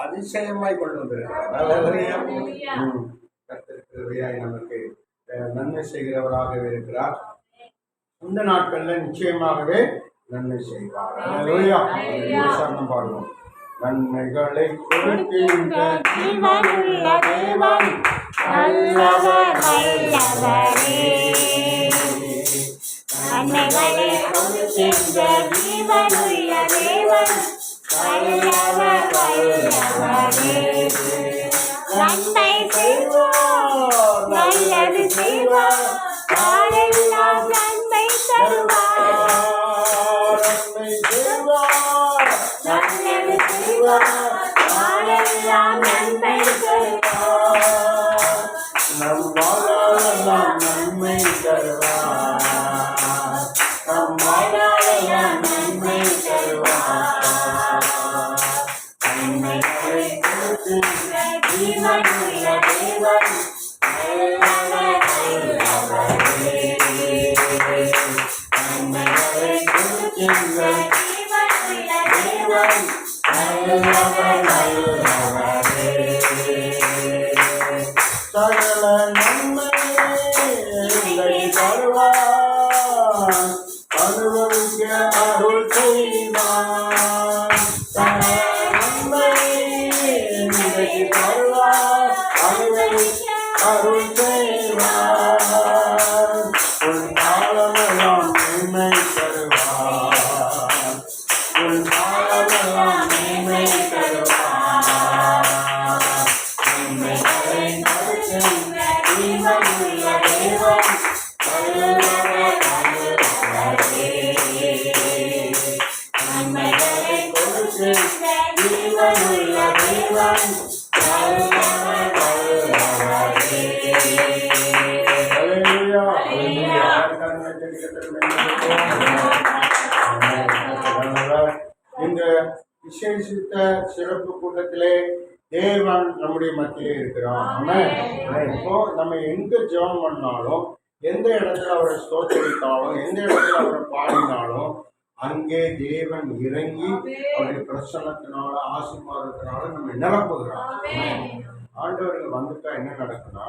அதிசயமாய் கொண்டு வந்திருக்கிறார். கர்த்தர் நமக்கு நன்மை செய்கிறவராகவே இருக்கிறார். இந்த நாட்கள்ல நிச்சயமாகவே நன்மை செய்வார். சரணம் பாடுவோம். நன்மைகளை கொடுக்கின்ற ஜீவனுள்ள தேவன் நல்லவர் நல்லவரே. நன்மைகளை கொடுக்கின்ற ஜீவனுள்ள தேவன் நல்லவர் நல்லவரே. நன்மை செய்வார் நல்லது செய்வார் யாரெல்லாம் நன்மை தருவார். நன்மை செய்வார் நல்லது செய்வார் யாரெல்லாம் நன்மை தருவார். நம்மாலெல்லாம் நன்மை தருவார். நம்மாலெல்லாம் நன்மை தருவார். நன்மைகளை கொடுக்கின்ற ஜீவனுள்ள தேவன் நல்லவர் நல்லவரே. நன்மைகளை கொடுக்கின்ற ஜீவனுள்ள தேவன் நல்லவர் நல்லவரே. சகல நன்மைகளை தருவார் அனுபவிக்க அருள் செய்வார். சகல தருவார் அனுபவிக்க அருள் செய்வார். உன் காலமெல்லாம் நன்மை தருவார். உன் காலமெல்லாம் நன்மை தருவார். நன்மைகளை கொடுக்கின்ற ஜீவனுள்ள தேவன் நல்லவர் நல்லவரே. நன்மைகளை கொடுக்கின்ற ஜீவனுள்ள தேவன் நல்லவர் நல்லவரே. இந்த விசேஷித்த சிறப்பு கூட்டத்திலே தேவன் நம்முடைய மத்தியிலே இருக்கிறான். இப்போ நம்ம எங்க ஜெபம் பண்ணாலும், எந்த இடத்துல அவரை ஸ்தோத்திரித்தாலும், எந்த இடத்துல அவரை பாடினாலும் அங்கே தேவன் இறங்கி அவருடைய பிரசன்னத்தினால ஆசீர்வாதத்தினால நம்ம நிரப்புகிறார். ஆண்டவர்கள் வந்துட்டா என்ன நடக்குன்னா,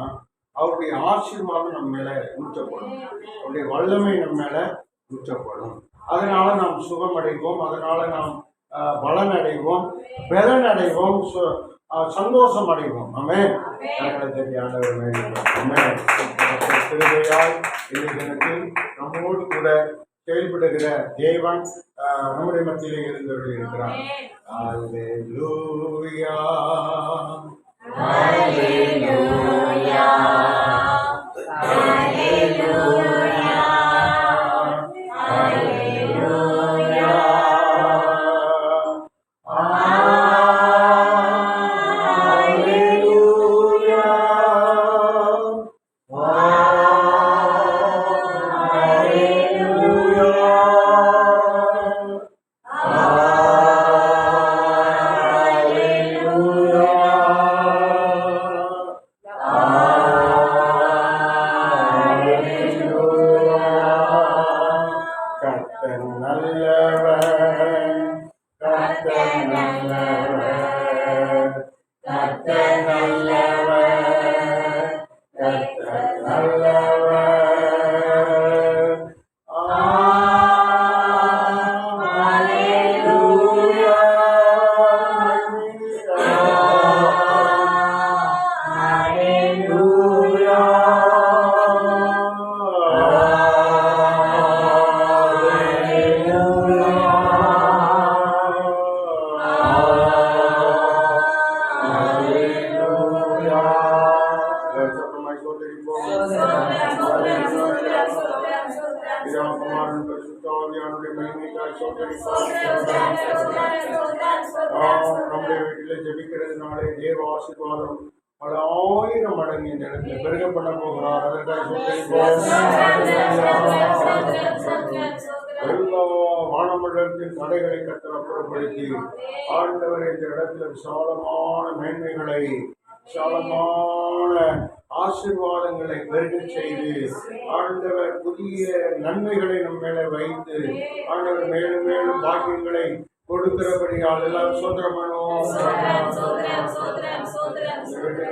அவருடைய ஆசீர்வாதம் நம்ம மேல ஊற்றப்படும், அவருடைய வல்லமை நம்ம மேல ஊற்றப்படும். அதனால நாம் சுகம் அடைவோம், அதனால நாம் பலன் அடைவோம், பலன் அடைவோம், சந்தோஷம் அடைவோம். ஆமென். ஆண்டவர் கிருபையால் இந்த தினத்தில் நம்மோடு கூட செயல்படுகிற தேவன் நம்முடைய மத்தியிலே இருந்தவர்கள் இருக்கிறார். அல்லேலூயா அல்லேலூயா அல்லேலூயா அல்லேலூயா. நம்முடைய வீட்டில் ஜெபிக்கிறதுனாலே தேவ ஆசீர்வாதம் பல ஆயிரம் மடங்கு இந்த இடத்துல பெருக பண்ண போகிறார். எல்லா வானமண்டலத்தின் தடைகளை கத்தர் அப்புறப்படுத்தி ஆண்டவர் இந்த இடத்துல விசாலமான மேன்மைகளை, விசாலமான ஆசீர்வாதங்களை பெருக செய்து ஆண்டவர் புதிய நன்மைகளை நம் மேலே வைத்து ஆண்டவர் மேலும் மேலும் பாக்கியங்களை கொடுக்கிறபடியால் எல்லாம் சோதரமானோ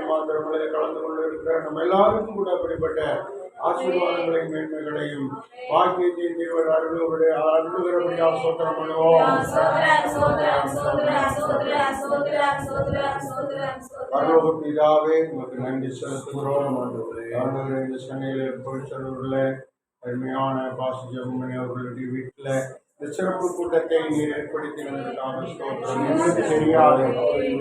மாத்திரமலை கலந்து கொண்டு இருக்கிற நம்ம எல்லாருக்கும் கூட அப்படிப்பட்ட ஆசீர்வாதங்களையும் மேன்மைகளையும் பாக்கியத்தையும் தேவர் அருளுகிறபடியாக ஸ்தோத்திரம் பண்ணுவோம். பரலோக பிதாவே உங்களுக்கு நன்றி செலுத்துகிறோம். ஆண்டவரே இந்த சென்னையில் பொருட்செலவுள்ள அருமையான பாசி ஜெபமணி அவர்களுடைய வீட்டில் இந்த சிறப்பு கூட்டத்தை நீர் ஏற்படுத்தினதற்காக ஸ்தோத்திரம். எங்களுக்கு தெரியாது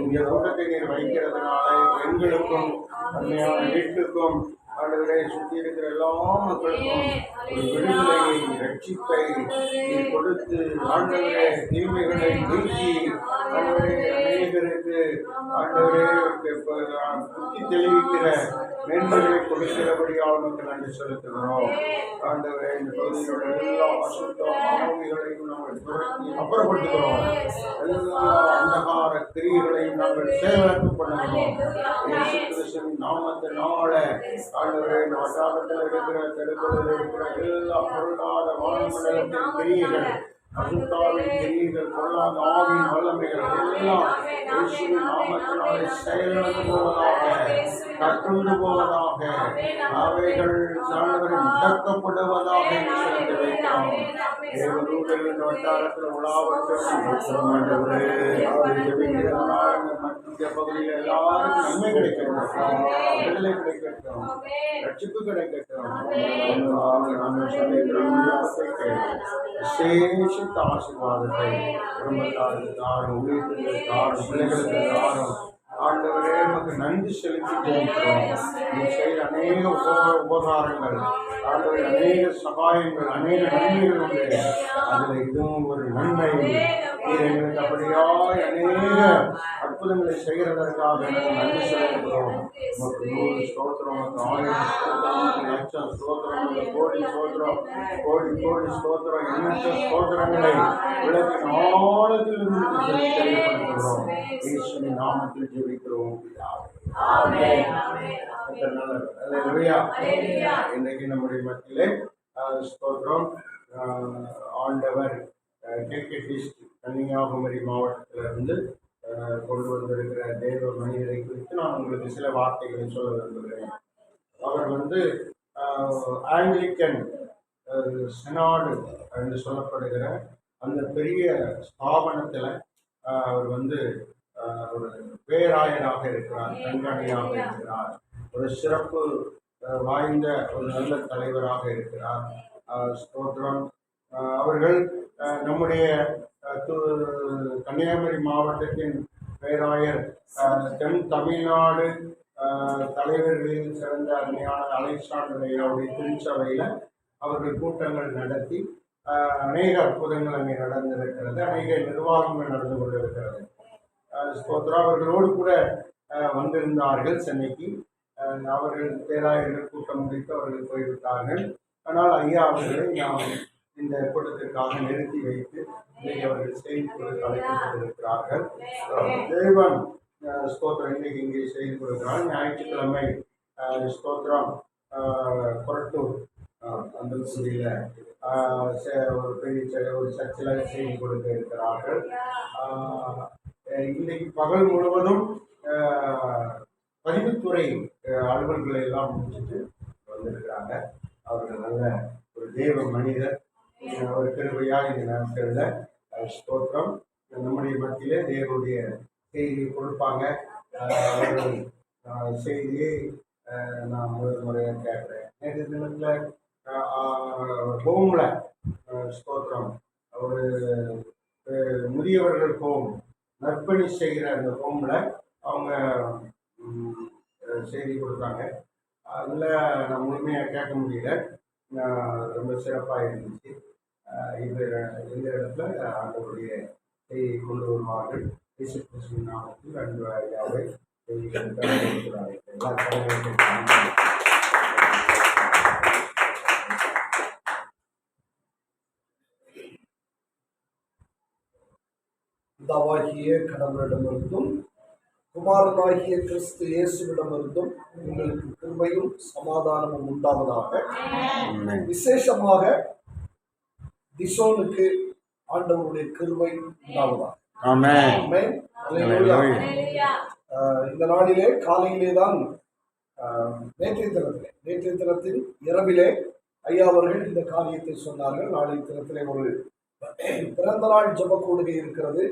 இந்த கூட்டத்தை நீர் வைக்கிறதுனால எங்களுக்கும் அருமையான வீட்டுக்கும் ஆண்டவரை சுற்றி இருக்கிற எல்லா மக்களுக்கும் ஒரு விடுதலையை ரட்சிப்பை நீர் கொடுத்து ஆண்டவரே தீமைகளை நீக்கி ஆண்டவரே அநேகருக்கு ஆண்டவரே புத்தி தெளிவிக்கிற மேன்மைகளை கொடுக்கிறபடியாக நமக்கு நன்றி செலுத்துகிறோம். ஆண்டவரே இந்த பகுதியிலுள்ள எல்லா அசுத்த ஆவிகளையும் நாங்கள் துரத்தி அப்புறப்படுத்துகிறோம். எல்லா அந்தகார கிரியைகளையும் நாங்கள் செயலாக்கம் பண்ணுகிறோம். நாமத்தினால ஆண்டவரே இந்த வட்டாரத்தில் இருக்கிற தெருக்களில் இருக்கிற எல்லா பொருளாத வானமண்டலத்தின் கிரியைகள் அசுத்தாவின் கிரியைகள் பொருளாத ஆவின் வல்லமைகள் எல்லாம் இயேசுவின் நாமத்தினாலே செயலிழந்து போவதாக, கட்டுண்டு போவதாக, அவைகள் ஆண்டவரை முடக்கப்படுவதாக என்று சொல்லி வைக்கிறோம். தேவதூதர்கள் இந்த வட்டாரத்தில் உலாவட்டும். ஆண்டவரே அவர் ஜெபிக்கிறதுனால இந்த மத்திய பகுதியில் எல்லாருக்கும் நன்மை கிடைக்கட்டும், விடுதலை கிடைக்கட்டும், ரட்சிப்பு கிடைக்கட்டும். நாங்கள் சொல்லிக்கிறோம் விசேஷித்த ஆசீர்வாதத்தை குடும்பத்தாருக்கு தாரும், ஊழியர்களுக்கு தாரும், பிள்ளைகளுக்கு தாரும். ஆண்டவரே நமக்கு நன்றி செலுத்தி ஜெயிக்கிறோம். நீ செய்த அநேக உபகாரங்கள், ஆண்டவரே அநேக சகாயங்கள், அநேக நன்மைகள் உண்டு. அதில் இதுவும் ஒரு நன்மை. நீர் எங்களுக்கு அப்படியாய் அநேக அற்புதங்களை செய்கிறதற்காக எனக்கு நன்றி செலுத்துகிறோம். நமக்கு 100 ஸ்தோத்திரம், நமக்கு 1000 ஸ்தோத்திரம், நமக்கு லட்சம் ஸ்தோத்திரம், நமக்கு கோடி ஸ்தோத்திரம், கோடி கோடி ஸ்தோத்திரம், எண்ணற்ற ஸ்தோத்திரங்களை உலகின் ஆழத்திலிருந்து தெரியப்படுத்துகிறோம். இயேசுவின் நாமத்தில் ஜெபிக்கிறோம். இன்றைக்கு நம்முடைய மத்தியிலே ஸ்தோத்திரம் ஆண்டவர் டிஸ்ட்ரிக்ட் கன்னியாகுமரி மாவட்டத்திலிருந்து கொண்டு வந்திருக்கிற தேவ மனிதரை குறித்து நான் உங்களுக்கு சில வார்த்தைகளை சொல்ல விரும்புகிறேன். அவர் ஆங்கிலிக்கன் செனாடு என்று சொல்லப்படுகிற அந்த பெரிய ஸ்தாபனத்தில் அவர் ஒரு பேராயராக இருக்கிறார், கண்காணியாக இருக்கிறார், ஒரு சிறப்பு வாய்ந்த ஒரு நல்ல தலைவராக இருக்கிறார். ஸ்தோத்திரம். அவர்கள் நம்முடைய கன்னியாகுமரி மாவட்டத்தின் பேராயர், தென் தமிழ்நாடு தலைவர்களில் சிறந்த அருமையான அலெக்சாண்டர் ஐயாவுடைய திருச்சபையில் அவர்கள் கூட்டங்கள் நடத்தி அநேக அற்புதங்கள் அங்கே நடந்திருக்கிறது, அநேக நிர்வாகங்கள் நடந்து கொண்டிருக்கிறது. ஸ்தோத்திரம். அவர்களோடு கூட வந்திருந்தார்கள் சென்னைக்கு. அவர்கள் பேராயர்கள் கூட்டம் முடித்து அவர்கள் போய்விட்டார்கள். ஆனால் ஐயா அவர்களை நாம் இந்த கூட்டத்திற்காக நிறுத்தி வைத்து இன்றைக்கு அவர்கள் செய்தி கொடுக்க அழைக்கப்பட்டிருக்கிறார்கள். தேவன் ஸ்தோத்திரம் இன்றைக்கு இங்கே செய்தி கொடுக்கிறார். ஞாயிற்றுக்கிழமை ஸ்தோத்திரம் கொரட்டூர் அந்த பகுதியில் ஒரு பெரிய ஒரு சர்ச்சில் செய்தி கொடுக்க இருக்கிறார்கள். இன்றைக்கு பகல் முழுவதும் பதிவுத்துறை அலுவல்களை எல்லாம் முடிச்சுட்டு வந்திருக்கிறாங்க. அவர்கள் நல்ல ஒரு தேவ மனிதர். ஒரு கிருபையாக இந்த நாட்களில் ஸ்தோத்திரம் நம்முடைய மத்தியிலே தேவனுடைய செய்தியை கொடுப்பாங்க. அவர்கள் செய்தியை நான் முதல் முறையாக கேட்குறேன். நேற்று தினத்தில் ஹோமில் ஸ்தோத்திரம் ஒரு முதியவர்கள் ஹோம் நற்பணி செய்கிற அந்த ஹோமில் அவங்க செய்தி கொடுத்தாங்க. அதில் நான் முழுமையாக கேட்க முடியல, ரொம்ப சிறப்பாக இருந்துச்சு. இந்த இடத்துல அவங்களுடைய செய்தியை கொண்டு வருவார்கள். இயேசு கிறிஸ்துவின் நாமத்தில் 2 ஐயாவை செய்திகளை பிதாவாகிய கடவுளிடமிருந்தும் குமாரனாகிய கிறிஸ்து இயேசுவிடமிருந்தும் உங்களுக்கு கிருபையும் சமாதானமும் உண்டாவதாக. விசேஷமாக திசோனுக்கு ஆண்டவருடைய கிருபை உண்டாவதாக. ஆமென். அல்லேலூயா. இந்த நாளிலே காலையிலே தான் நேற்றைய தினத்தில் இரவிலே ஐயா அவர்கள் இந்த காரியத்தை சொன்னார்கள். நாளைய தினத்திலே ஒரு பிறந்த நாள் ஜெப கூடுகை இருக்கிறது,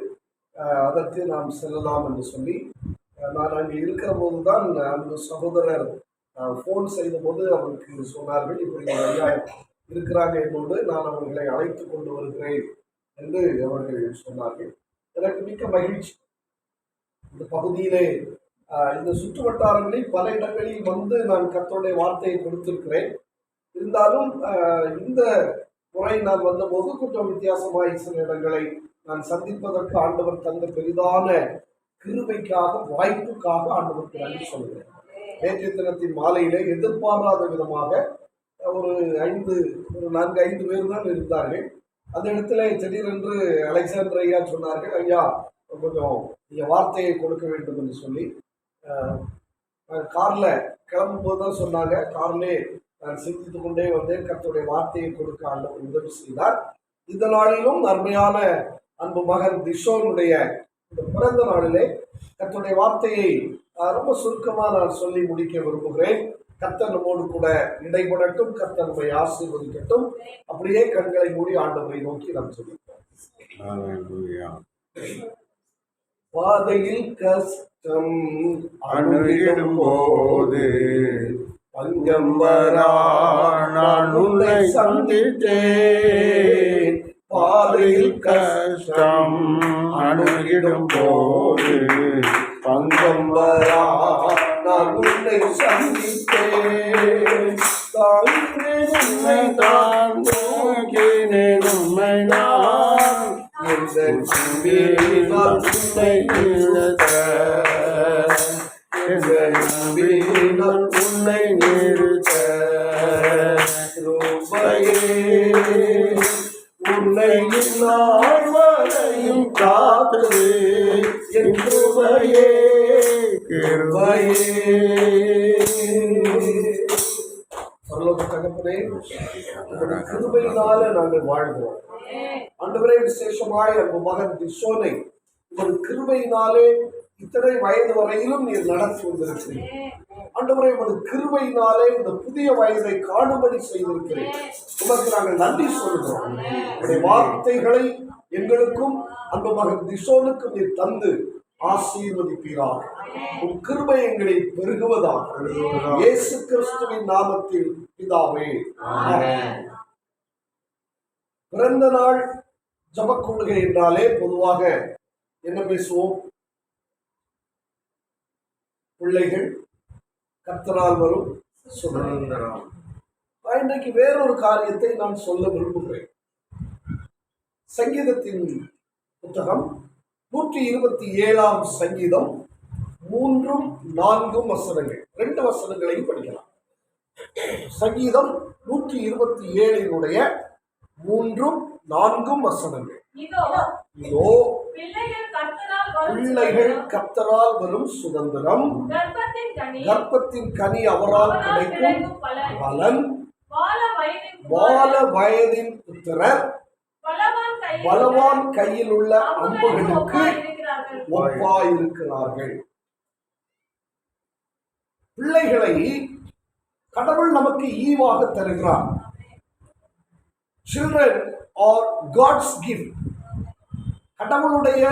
அதற்கு நாம் செல்லலாம் என்று சொல்லி நான் அங்கே இருக்கிற போது தான் அந்த சகோதரர் ஃபோன் செய்த போது அவருக்கு சொன்னார்கள், இப்படி ஒரு ஐயா இருக்கிறாங்க என்போது நான் அவர்களை அழைத்து கொண்டு வருகிறேன் என்று அவர்கள் சொன்னார்கள். எனக்கு மிக்க மகிழ்ச்சி. இந்த பகுதியிலே இந்த சுற்று வட்டாரங்களில் பல இடங்களில் வந்து நான் கர்த்தருடைய வார்த்தையை கொடுத்திருக்கிறேன். இருந்தாலும் இந்த முறை நான் வந்தபோது கொஞ்சம் வித்தியாசமாய் சில இடங்களை நான் சந்திப்பதற்கு ஆண்டவர் தந்த பெரிதான கிருபைக்காக, வாய்ப்புக்காக ஆண்டவருக்கு நன்றி சொல்கிறேன். நேற்றைய தினத்தின் மாலையிலே எதிர்பாராத விதமாக ஒரு 4-5 பேர் தான் இருந்தார்கள். அந்த இடத்துல திடீரென்று அலெக்சாண்டர் ஐயா சொன்னார்கள், ஐயா கொஞ்சம் நீங்கள் வார்த்தையை கொடுக்க வேண்டும் என்று சொல்லி காரில் கிளம்பும்போது தான் சொன்னாங்க. கார்லே நான் சிந்தித்து கொண்டே வந்தேன், கர்த்தருடைய வார்த்தையை கொடுக்க ஆண்டவர் உதவி செய்தார். இந்த நாளிலும் அருமையான அன்பு மகன் திஷோனுடைய இந்த பிறந்த நாளிலே கர்த்தருடைய வார்த்தையை ரொம்ப சுருக்கமாக நான் சொல்லி முடிக்க விரும்புகிறேன். கர்த்தர் நம்மோடு கூட இடைபடட்டும், கர்த்தர் நம்மை ஆசீர்வதிக்கட்டும். அப்படியே கண்களை மூடி ஆண்டவரை நோக்கி நாம் சொல்லிப்போம். பாதையில் கஷ்டம் அணுகிடும் போது பஞ்சம் வரா நான் உன்னை சந்தித்தேன். பாதையில் கஷ்டம் அணுகிடும் போது பஞ்சம் வரா நான் உன்னை சந்தித்தேன். உன்னை தான் நோக்கினேன், உண்மை நான் உன்னை நிறுத்த உன்னை நாள் வரையும் காத்தது என் கிருபையே கிருபையே. தகப்பனே, கிருபையினால நாங்கள் வாழ்கிறோம். ஆண்டவரே, விசேஷமாய் அன்பு மகன் திஷோனை ஒரு கிருபையினாலே இத்தனை வயது வரையிலும் நீர் நடத்தி வந்திருக்கிறீர். ஆண்டவரே, உமது கிருபையினாலே இந்த புதிய வயதை காணும்படி செய்திருக்கிறேன். உமக்கு நாங்கள் நன்றி சொல்கிறோம். உடைய வார்த்தைகளை எங்களுக்கும் அன்பு மகன் திஷோனுக்கும் நீர் தந்து ஆசீர்வதிப்பீராக. உன் கிருபை எங்களை பெருகுவதாக இயேசு கிறிஸ்துவின் நாமத்தில் பிதாவே. பிறந்த நாள் ஜெபக் கூடுகை என்றாலே பொதுவாக என்ன பேசுவோம்? பிள்ளைகள், கர்த்தரால் வரும் சுதந்திரம். இன்றைக்கு வேறொரு காரியத்தை நான் சொல்ல விரும்புகிறேன். சங்கீதத்தின் புத்தகம் 127ஆம் சங்கீதம் 3-4 வசனங்கள், 2 வசனங்களையும் படிக்கலாம். சங்கீதம் 127 3-4 வசனங்கள். இதோ பிள்ளைகள் கர்த்தரால் வரும் சுதந்திரம், கர்ப்பத்தின் கனி அவரால் கிடைக்கும் பலன், வால வயதின் புத்திரர் பலவான் கையில் உள்ள அம்புகளுக்கு ஒப்பாயிருக்கிறார்கள். பிள்ளைகளை கடவுள் நமக்கு ஈவாக தருகிறார். Children are God's gift. கடவுளுடைய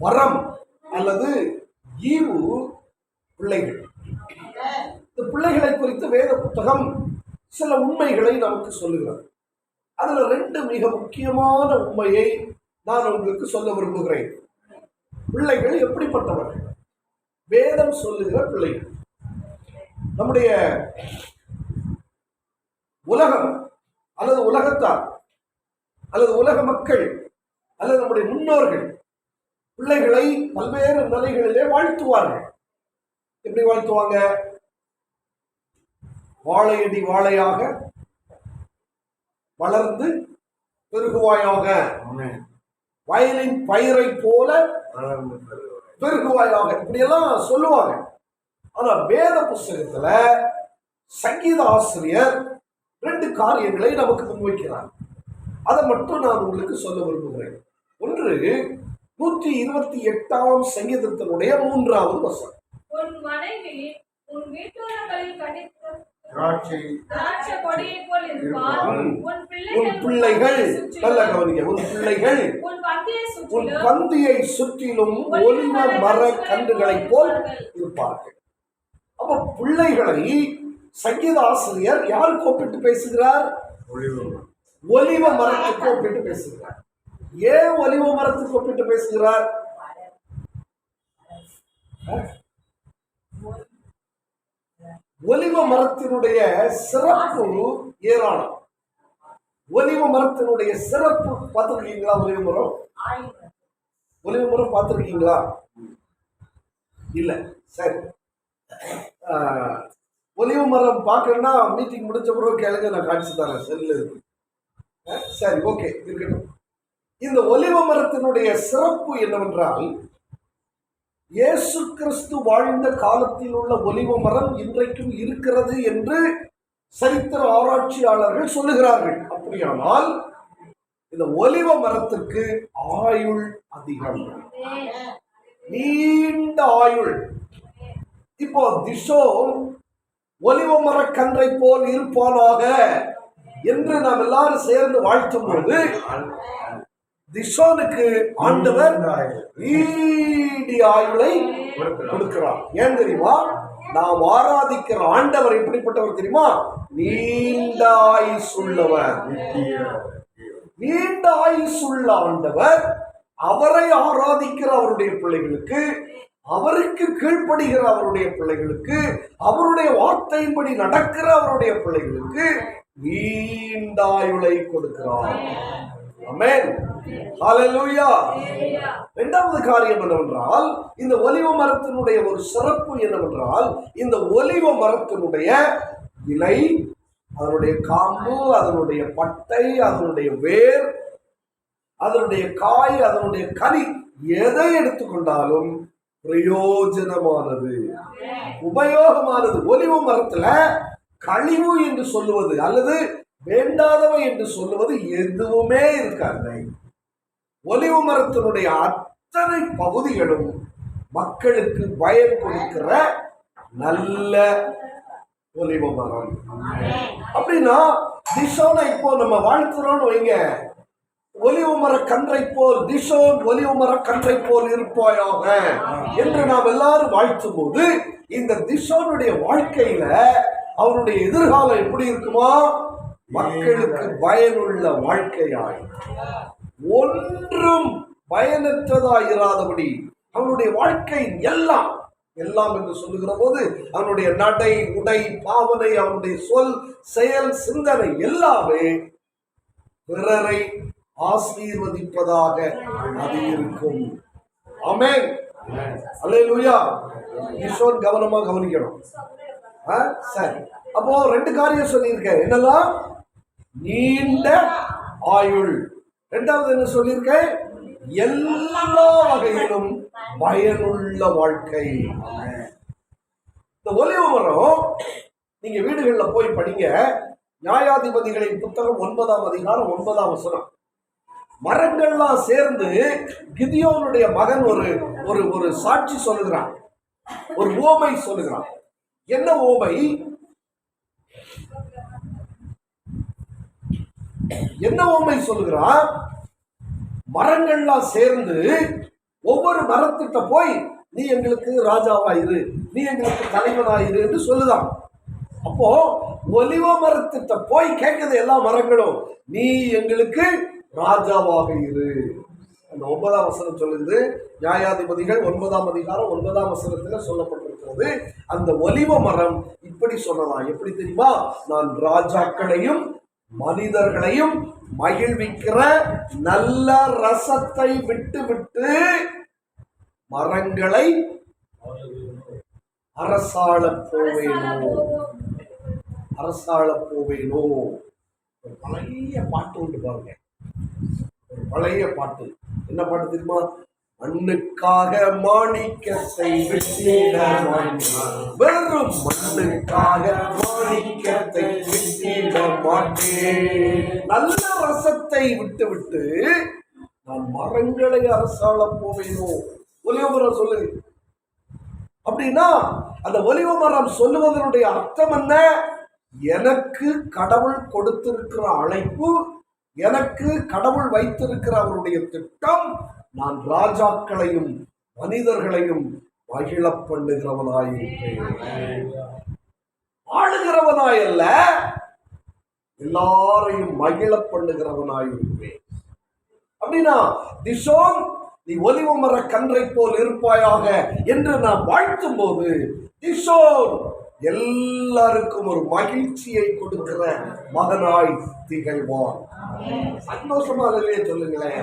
வரம் அல்லது ஈவு பிள்ளைகள். இந்த பிள்ளைகளை குறித்து வேத புத்தகம் சில உண்மைகளை நமக்கு சொல்லுகிறது. அதுல 2 மிக முக்கியமான உண்மையை நான் உங்களுக்கு சொல்ல விரும்புகிறேன். பிள்ளைகள் எப்படிப்பட்டவர்கள்? வேதம் சொல்லுகிற பிள்ளைகள். நம்முடைய உலகம் அல்லது உலகத்தார் அல்லது உலக மக்கள் அல்லது நம்முடைய முன்னோர்கள் பிள்ளைகளை பல்வேறு நிலைகளிலே வாழ்த்துவார்கள். எப்படி வாழ்த்துவாங்க? வாழையடி வாழையாக வளர்ந்து பெருகுவாயாக, வயலின் பயிரை போல பெருகுவாயாக, இப்படியெல்லாம் சொல்லுவாங்க. ஆனா வேத புஸ்தகத்துல சங்கீத ஆசிரியர் 2 காரியங்களை நமக்கு முன்வைக்கிறார். அதை மட்டும் நான் உங்களுக்கு சொல்ல விரும்புகிறேன். ஒன்று, 128ஆம் சங்கீதத்தினுடைய 3வது வசனம். உன் மனைவி உன் வீட்டோரங்களில் கடித்து திராட்சை திராட்சை கொடியைப் போல் இருப்பாள். உன் உன் பிள்ளைகள் நல்ல கவனிக்க, உன் பிள்ளைகள் உன் பந்தியை உன் சுற்றிலும் பந்தியை சுற்றிலும் ஒலிவ மர கன்றுகளைப் போல் இருப்பார்கள். அப்ப பிள்ளைகளை சங்கீத ஆசிரியர் யாருக்கு ஒப்பிட்டு பேசுகிறார்? ஒலிவ மரத்துக்கு ஒப்பிட்டு பேசுகிறார். ஏன் ஒலிவ மரத்துக்கு ஒப்பிட்டு பேசுகிறார்? ஒலிவ மரத்தினுடைய சிறப்பு ஏராளம். ஒலிவ மரத்தினுடைய சிறப்பு பார்த்துருக்கீங்களா? ஒலிவ மரம் பார்த்துருக்கீங்களா? இல்ல. சரி, ஒலிவ மரம் பார்க்கணும்னா மீட்டிங் முடிச்ச பிறகு கேளுங்க, நான் காட்சி தரேன். செல்ல இருக்கு. சரி, ஓகே, இருக்கட்டும். இந்த ஒலிவ மரத்தினுடைய சிறப்பு என்னவென்றால், இயேசு கிறிஸ்து வாழ்ந்த காலத்தில் உள்ள ஒலிவ மரம் இன்றைக்கும் இருக்கிறது என்று சரித்திர ஆராய்ச்சியாளர்கள் சொல்லுகிறார்கள். அப்படியானால் இந்த ஒலிவ மரத்திற்கு ஆயுள் அதிகம், நீண்ட ஆயுள். இப்போ திஷோன் ஒலிவ மர கன்றை போல் இருப்பானாக என்று நாம் எல்லாரும் சேர்ந்து வாழ்த்தும் போது திஷோனுக்கு ஆண்டவர் நீடிய ஆயுளை கொடுக்கிறார். ஏன் தெரியுமா? நாம் ஆராதிக்கிற ஆண்டவர் எப்படிப்பட்டவர் தெரியுமா? நீண்ட ஆயுசுள்ளவர். நீண்ட ஆயுசுள்ள ஆண்டவர் அவரை ஆராதிக்கிற அவருடைய பிள்ளைகளுக்கு, அவருக்கு கீழ்ப்படுகிற அவருடைய பிள்ளைகளுக்கு, அவருடைய வார்த்தையின்படி நடக்கிற அவருடைய பிள்ளைகளுக்கு நீண்ட ஆயுளை கொடுக்கிறார். ஆமென், ஹல்லேலூயா. இரண்டாவது காரியம் என்னவென்றால், இந்த ஒலிவ மரத்தினுடைய ஒரு சிறப்பு என்னவென்றால், இந்த ஒலிவ மரத்தினுடைய இலை, அதனுடைய காம்பு, அதனுடைய பட்டை, அதனுடைய வேர், அதனுடைய காய், அதனுடைய கனி, எதை எடுத்துக்கொண்டாலும் பிரயோஜனமானது, உபயோகமானது. ஒலிவ மரத்துல கழிவு என்று சொல்லுவது அல்லது வேண்டாதவை என்று சொல்லுவது எதுவுமே இருக்காது. ஒலிவ மரத்தினுடைய அத்தனை பகுதிகளும் மக்களுக்கு பயன் கொடுக்கிற நல்ல ஒலிவ மரம். அப்படின்னா திஷோனை இப்போ நம்ம வாழ்த்துறோம்னு வைங்க, ஒலிவ மர கன்றை போல், திஷோன் ஒலிவ மர கன்றை போல் இருப்பாயாக என்று நாம் எல்லாரும் வாழ்த்தும் போது, இந்த திஷோனுடைய வாழ்க்கையில அவருடைய எதிர்காலம் எப்படி இருக்குமா? மக்களுக்கு பயனுள்ள வாழ்க்கையாய், ஒன்றும் பயனற்றதாயிராதபடி அவனுடைய வாழ்க்கை எல்லாம் எல்லாம் என்று சொல்லுகிற போது அவனுடைய நடை, உடை, பாவனை, அவனுடைய சொல், செயல், சிந்தனை எல்லாமே பிறரை ஆசீர்வதிப்பதாக அது இருக்கும். ஆமென், அல்லேலூயா. ஈஸ்வரன் கவனமா கவனிக்கணும். சரி, அப்போ ரெண்டு காரியம் சொல்லியிருக்கேன். என்னெல்லாம்? நீண்ட ஆயுள். இரண்டாவது என்ன சொல்லியிருக்கேன்? எல்லா வகையிலும் பயனுள்ள வாழ்க்கை. இந்த ஒலிவ மரம் நீங்க வீடுகள்ல போய் படிங்க. நியாயாதிபதிகளின் புத்தகம் 9ஆம் அதிகாரம் 9ஆம் வசனம். மரங்கள்லாம் சேர்ந்து கிதியோனுடைய மகன் ஒரு சாட்சி சொல்லுகிறான், ஒரு உவமை சொல்லுகிறான். என்ன உவமை? என்ன உவமை சொல்லுகிறான்? மரங்கள்லாம் சேர்ந்து ஒவ்வொரு மரத்திட்ட போய் நீ எங்களுக்கு ராஜாவாயிரு, நீ எங்களுக்கு தலைவனாயிரு என்று சொல்லுதான். அப்போ ஒலிவ மரத்திட்ட போய் கேட்குது எல்லா மரங்களும், நீ எங்களுக்கு ராஜாவாக இரு. அந்த 9ஆம் வசனம் சொல்லுது. நியாயாதிபதிகள் 9ஆம் அதிகாரம் 9ஆம் வசனத்தில் சொல்லப்பட்டிருக்கிறது. அந்த ஒலிவ மரம் இப்படி சொன்னதான். எப்படி தெரியுமா? நான் ராஜாக்களையும் மனிதர்களையும் மகிழ்விக்கிற நல்ல ரசத்தை விட்டு விட்டு மரங்களை அரசாள போவேனோ, அரசாள போவேனோ. ஒரு பழைய பாட்டு உண்டு பாருங்க, ஒரு பழைய பாட்டு. என்ன பாட்டு தெரியுமா? மண்ணுக்காக மாணிக்கத்தை விட்டிட மாட்டேன், வெறும் மண்ணுக்காக மாணிக்கத்தை விட்டிட மாட்டேன். நல்ல ரசத்தை விட்டு விட்டு நான் மரங்களை அரசாள போவேனோ. ஒலிவ மரம் சொல்லுங்க. அப்படின்னா அந்த ஒலிவ மரம் சொல்லுவதனுடைய அர்த்தம் என்ன? எனக்கு கடவுள் கொடுத்திருக்கிற அழைப்பு, எனக்கு கடவுள் வைத்திருக்கிற அவருடைய திட்டம், நான் ராஜாக்களையும் மனிதர்களையும் மகிழ பண்ணுகிறவனாயிருப்பேன். ஆளுகிறவனாயல்ல, எல்லாரையும் மகிழ பண்ணுகிறவனாயிருப்பேன். அப்படின்னா திஷோன், நீ ஒலிவ மர கன்றை போல் இருப்பாயாக என்று நான் வாழ்த்தும் போது திஷோன் எல்லாருக்கும் ஒரு மகிழ்ச்சியை கொடுக்கிற மகனாய் திகழ்வான். சந்தோஷமா இல்லையே சொல்லுங்களேன்.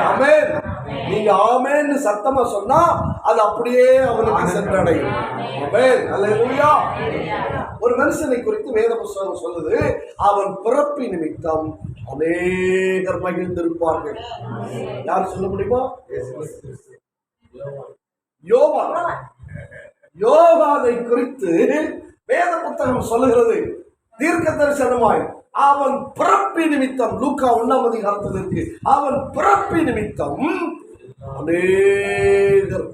ஆமென். நீங்க ஆமென்னு சத்தமா சொன்னா அது அப்படியே அவனுக்கு சென்றடையும். ஆமென். அல்லேலூயா. ஒரு மனுஷனை குறித்து வேத புத்தகம் சொல்லுது, அவன் பிறப்பு நிமித்தம் அநேகர் மகிழ்ந்திருப்பார்கள். யார் சொல்ல முடியுமா? யோவான். யோவானை குறித்து வேத புத்தகம் சொல்லுகிறது தீர்க்க தரிசனமாய், அவன் பிறப்பு நிமித்தம், லூக்கா 1ஆம் அதிகாரத்தில் இருக்கு, அவன் பிறப்பு நிமித்தம் அநேகர்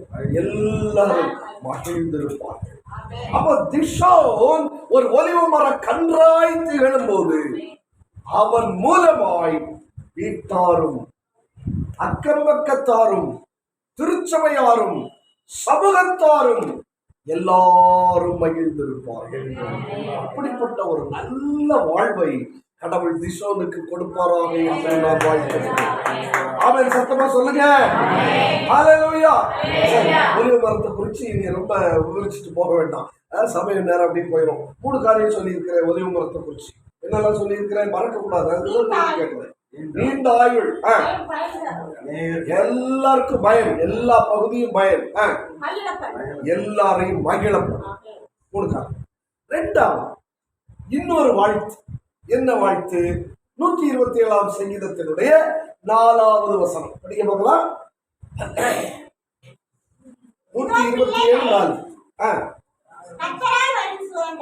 எல்லாரும் மகிழ்ந்திருப்பார்கள். அப்ப திஷோன் ஒரு ஒலிவ மர கன்றாய் திகழும் போது அவன் மூலமாய் வீட்டாரும் அக்கம்பக்கத்தாரும் திருச்சபையாரும் சமூகத்தாரும் எல்லாரும் மகிழ்ந்திருப்பார்கள். அப்படிப்பட்ட ஒரு நல்ல வாழ்வை கடவுள் திஷோனுக்கு கொடுப்பாராக என்று நான் வாழ்த்துகிறேன். ஆமென். சத்தமா சொல்லுங்க. ஹல்லேலூயா. ஒலிவ மரத்தை குறித்து இனி ரொம்ப விவரிச்சுட்டு போக வேண்டாம், சமயம் நேரம் அப்படி போயிடும். 3 காரியம் சொல்லியிருக்கிறேன் ஒலிவ மரத்தை குறித்து. என்னெல்லாம் சொல்லியிருக்கிறேன் மறக்கக்கூடாது, அதுதான் கேட்கிறேன். நீண்ட ஆயுள், எல்லாருக்கும் பயம், எல்லா பகுதியும் பயம், எல்லாரையும் மகிழம். 3 காரியம். 2ஆவது இன்னொரு வாழ்த்து. என்ன வாழ்த்து? 127ஆம் சங்கீதத்தினுடைய 4வது வசனம் படிக்க பார்க்கலாம். 127:4.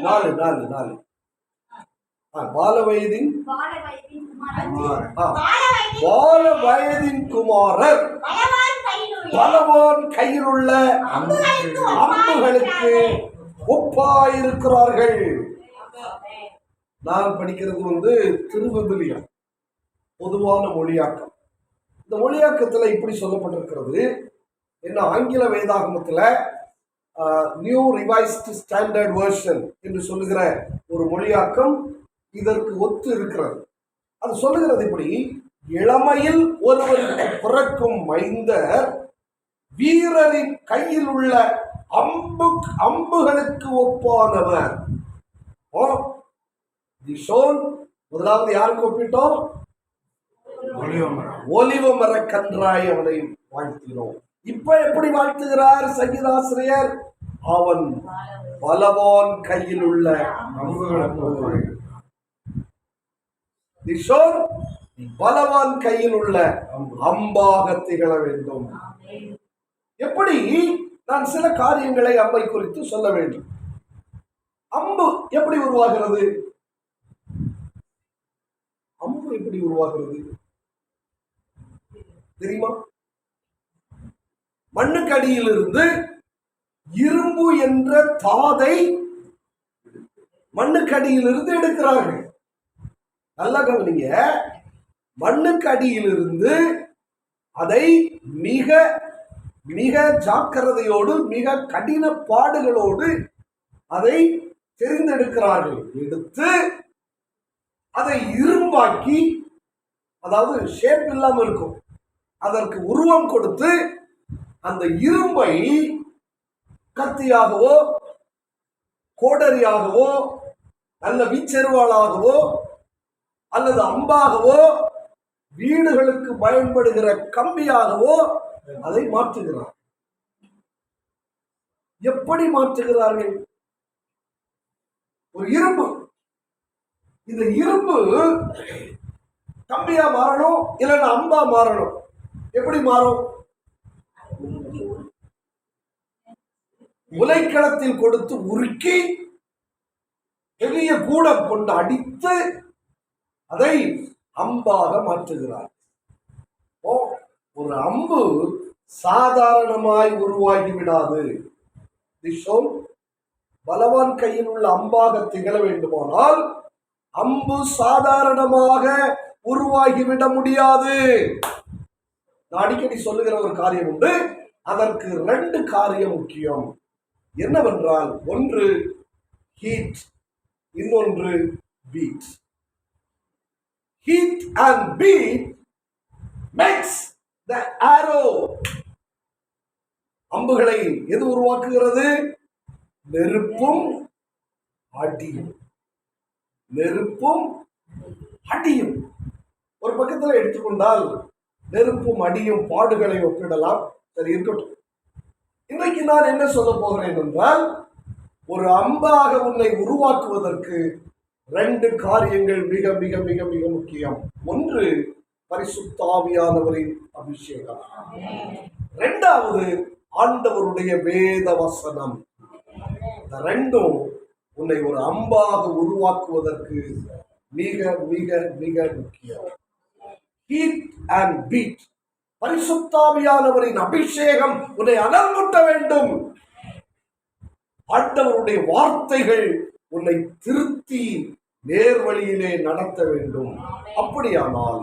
4 பால வயதின் குமாரர் பலவான் கையில் உள்ள அம்புகளுக்கு ஒப்பாயிருக்கிறார்கள். நான் படிக்கிறது திருவிவிலியம், பொதுவான மொழியாக்கம். இந்த மொழியாக்கத்தில் இப்படி சொல்லப்பட்டிருக்கிறது. என்ன, ஆங்கில வேதாகமத்தில் நியூ ரிவைஸ்டு ஸ்டாண்டர்ட் வெர்ஷன் என்று சொல்லுகிற ஒரு மொழியாக்கம் இதற்கு ஒத்து இருக்கிறது. அது சொல்லுகிறது இப்படி: இளமையில் ஒருவருக்கு பிறக்கும் மைந்தர் வீரரின் கையில் உள்ள அம்புகளுக்கு ஒப்பானவர். திஷோன் முதலாவது யாருக்கு ஒப்பிட்டோம்? ஒலிவ மர கன்றாய் அவனை வாழ்த்தினோம். இப்ப எப்படி வாழ்த்துகிறார் சங்கீதாசிரியர்? அவன் பலவான் கையில் உள்ள அம்புகள். திஷோன், பலவான் கையில் உள்ள அம்பாக திகழ வேண்டும். எப்படி? நான் சில காரியங்களை அம்பை குறித்து சொல்ல வேண்டும். அம்பு எப்படி உருவாகிறது? அம்பு எப்படி உருவாகிறது தெரியுமா? மண்ணுக்கடியிலிருந்து இரும்பு என்ற தாதை மண்ணுக்கடியிலிருந்து எடுக்கிறார்கள். நல்லா கவனிங்க. மண்ணுக்கு அடியிலிருந்து அதை மிக மிக ஜாக்கிரதையோடு மிக கடின பாடுகளோடு அதை தெரிந்தெடுக்கிறார்கள். எடுத்து அதை இரும்பாக்கி, அதாவது ஷேப் இல்லாம இருக்கும், அதற்கு உருவம் கொடுத்து அந்த இரும்பை கத்தியாகவோ கோடரியாகவோ நல்ல வீச்செருவாளாகவோ அல்லது அம்பாகவோ வீடுகளுக்கு பயன்படுகிற கம்பியாகவோ அதை மாற்றுகிறார். எப்படி மாற்றுகிறார்கள்? ஒரு இரும்பு, இந்த இரும்பு கம்பியா மாறணும், இல்லைன்னா அம்பா மாறணும். எப்படி மாறும்? உலைக்களத்தில் கொடுத்து உருக்கி பெரிய கூடம் கொண்டு அடித்து அதை அம்பாக மாற்றுகிறார். ஒரு அம்பு சாதாரணமாய் உருவாகி விடாது. திஷோன் பலவான் கையில் உள்ள அம்பாக திகழ வேண்டுமானால் அம்பு சாதாரணமாக உருவாகிவிட முடியாது. நான் அடிக்கடி சொல்லுகிற ஒரு காரியம் உண்டு. அதற்கு 2 காரியம் முக்கியம். என்னவென்றால், ஒன்று ஹீட், இன்னொன்று beat. Heat and beat makes the arrow. அம்புகளை எது உருவாக்குகிறது? நெருப்பும் அடியும். நெருப்பும் அடியும். ஒரு பக்கத்தில் எடுத்துக்கொண்டால் நெருப்பும் அடியும் பாடுகளை ஒப்பிடலாம். சரி, இருக்கட்டும். இன்றைக்கு நான் என்ன சொல்ல போகிறேன் என்றால், ஒரு அம்பாக உன்னை உருவாக்குவதற்கு 2 காரியங்கள் மிக மிக மிக மிக முக்கியம். ஒன்று பரிசுத்த ஆவியானவரின் அபிஷேகம். 2வது ஆண்டவருடைய வேத வசனம். இந்த 2ம் உன்னை ஒரு அம்பாக உருவாக்குவதற்கு மிக மிக மிக முக்கியம். Heat and beat. பரிசுத்த ஆவியானவரின் அபிஷேகம் உன்னை அனல்மூட்ட வேண்டும். ஆண்டவருடைய வார்த்தைகள் உன்னை திருத்தி நேர்வழியிலே நடத்த வேண்டும். அப்படியானால்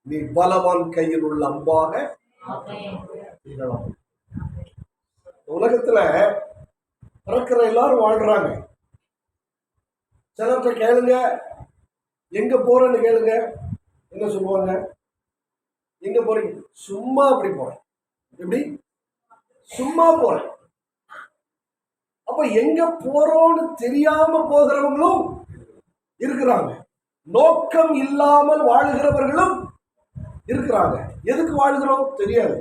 நீ பலவான் கையில் உள்ள அம்பாக திகழலாம். உலகத்துல பிறக்கிற எல்லாரும் வாழ்றாங்க. சிலர்கிட்ட கேளுங்க, எங்க போறேன்னு கேளுங்க, என்ன சொல்லுவாங்க? எங்க போறீங்க? சும்மா அப்படி போறேன். எப்படி? சும்மா போறேன். அப்ப எங்க போறோம்னு தெரியாம போகிறவங்களும் இருக்கிறாங்க. நோக்கம் இல்லாமல் வாழுகிறவர்களும் இருக்கிறாங்க. எதுக்கு வாழ்கிறோம் தெரியாது.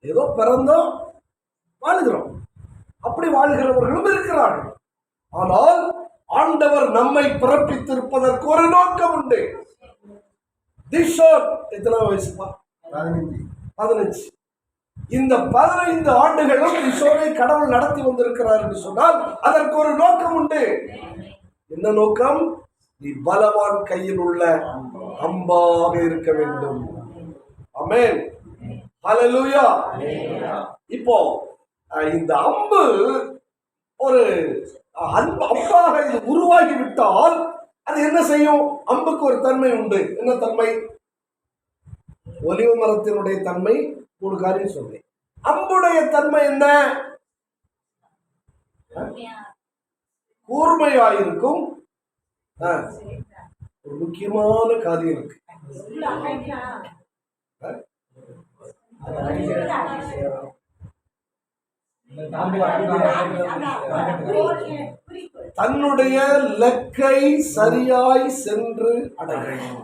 ஏதோ பிறந்தோம் வாழுகிறோம். அப்படி வாழ்கிறவர்களும் இருக்கிறார்கள். ஆனால் ஆண்டவர் நம்மை பிறப்பித்திருப்பதற்கு ஒரு நோக்கம் உண்டு. திஷோன் எத்தனை வயசுப்பா? 15. இந்த 15 ஆண்டுகளும் திஷோனை கடவுள் நடத்தி வந்திருக்கிறார் என்று சொன்னால் அதற்கு ஒரு நோக்கம் உண்டு. என்ன நோக்கம்? நீ பலவான் கையில் உள்ள அம்பாக இருக்க வேண்டும். ஆமென். ஹல்லேலூயா. இப்போ இந்த அம்பு ஒரு அம்பாக இது உருவாகி விட்டால் அது என்ன செய்யும்? அம்புக்கு ஒரு தன்மை உண்டு. என்ன தன்மை? ஒலிவ மரத்தினுடைய தன்மை ஒரு காரியம் சொல்றேன். அம்புடைய தன்மை என்ன? கூர்மையாயிருக்கும். ஒரு முக்கியமான காரியம் இருக்கு. தன்னுடைய லக்கை சரியாய் சென்று அடையும்.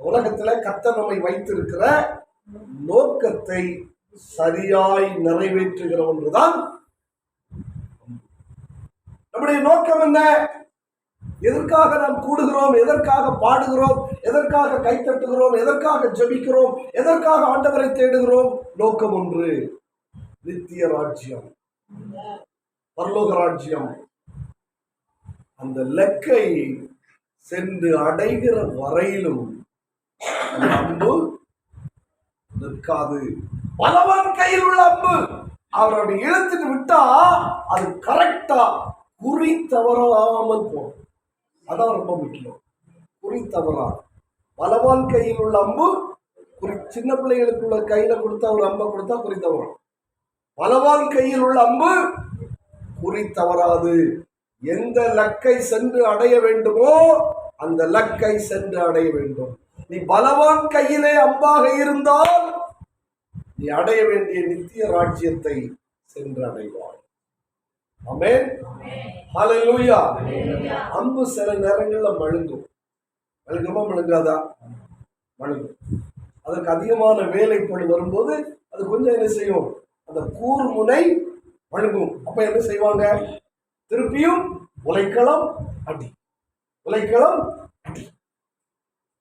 உலகத்துல கர்த்தர் நம்மை வைத்திருக்கிற நோக்கத்தை சரியாய் நிறைவேற்றுகிற ஒன்றுதான் நம்முடைய நோக்கம். என்ன? எதற்காக நாம் கூடுகிறோம்? எதற்காக பாடுகிறோம்? எதற்காக கைத்தட்டுகிறோம்? எதற்காக ஜெபிக்கிறோம்? எதற்காக ஆண்டவரை தேடுகிறோம்? நோக்கம் ஒன்று, நித்திய ராஜ்யம், பரலோக ராஜ்யம். அந்த லக்கை சென்று அடைகிற வரையிலும் அந்த அம்பு நிற்காது. பலவான் கையில் உள்ள அம்பு அவருடைய இழுத்துட்டு விட்டா அது கரெக்டா குறி தவறாமல் போகும். அதான் ரொம்ப முக்கியம். குறி தவறாது. பலவான் கையில் உள்ள அம்பு குறி. சின்ன பிள்ளைகளுக்குள்ள கையில கொடுத்தா ஒரு அம்பை கொடுத்தா குறி தவறும். பலவான் கையில் உள்ள அம்பு குறி தவறாது. எந்த லக்கை சென்று அடைய வேண்டுமோ அந்த லக்கை சென்று அடைய வேண்டும். நீ பலவான் கையிலே அம்பாக இருந்தால் நீ அடைய வேண்டிய நித்திய ராஜ்யத்தை சென்று அடைவாய். ஆமென். ஹல்லேலூயா. அம்பு சில நேரங்கள்ல மழுங்கும். மழுங்குமா மழுங்காதா? மழுங்கும். அதற்கு அதிகமான வேலைப்படு வரும்போது அது கொஞ்சம் என்ன செய்யும்? அந்த கூர்முனை மழுங்கும். அப்ப என்ன செய்வாங்க? திருப்பியும் உலைக்களம் அடி, உலைக்களம் அடி.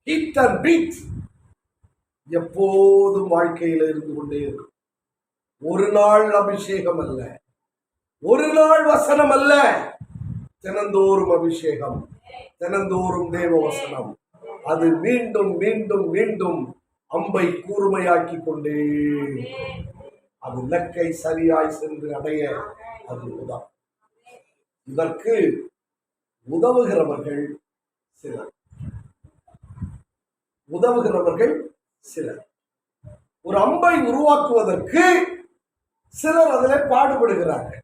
ஹீட் அண்ட் பீட் எப்போதும் வாழ்க்கையில இருந்து கொண்டே இருக்கும். ஒரு நாள் அபிஷேகம் அல்ல, ஒரு நாள் வசனம் அல்ல, தினந்தோறும் அபிஷேகம், தினந்தோறும் தேவ வசனம். அது மீண்டும் மீண்டும் மீண்டும் அம்பை கூர்மையாக்கி கொண்டே அது இலக்கை சரியாய் சென்று அடைய அது உதவும். இதற்கு உதவுகிறவர்கள் சிலர். ஒரு அம்பை உருவாக்குவதற்கு சிலர் அதில் பாடுபடுகிறார்கள்.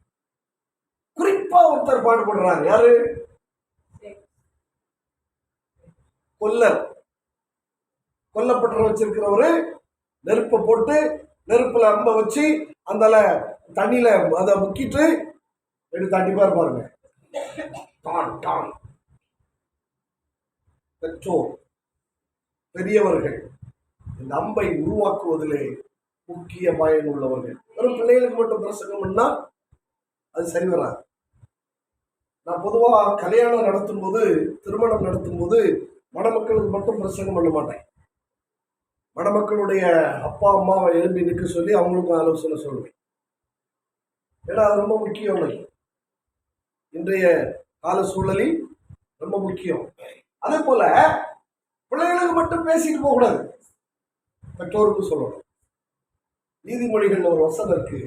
குறிப்பா ஒருத்தர் பாடுபடுறாங்க. யாரு? கொல்லப்பட்டு வச்சிருக்கிறவரு நெருப்பை போட்டு நெருப்புல அம்பை வச்சு அந்த தண்ணியில அதை முக்கிட்டு எடுத்து அடிப்பார் பாருங்க. பெற்றோர் பெரியவர்கள் இந்த அம்பை உருவாக்குவதிலே முக்கிய பயன் உள்ளவர்கள். வெறும் பிள்ளைகளுக்கு மட்டும் பிரசங்கம் பண்ணா அது சரி வராது. நான் பொதுவா கல்யாணம் நடத்தும் போது, திருமணம் நடத்தும் போது மணமக்களுக்கு மட்டும் பிரசங்கம் பண்ண மாட்டேன். மணமக்களுடைய அப்பா அம்மாவை எழுப்பி நிற்க சொல்லி அவங்களுக்கும் ஆலோசனை சொல்லுவேன். ஏன்னா அது ரொம்ப முக்கியம். இன்றைய கால சூழலில் ரொம்ப முக்கியம். அதே போல பிள்ளைகளுக்கு மட்டும் பேசிட்டு போகக்கூடாது, பெற்றோருக்கு சொல்லணும். நீதிமொழிகள் ஒரு வசனம் இருக்கு.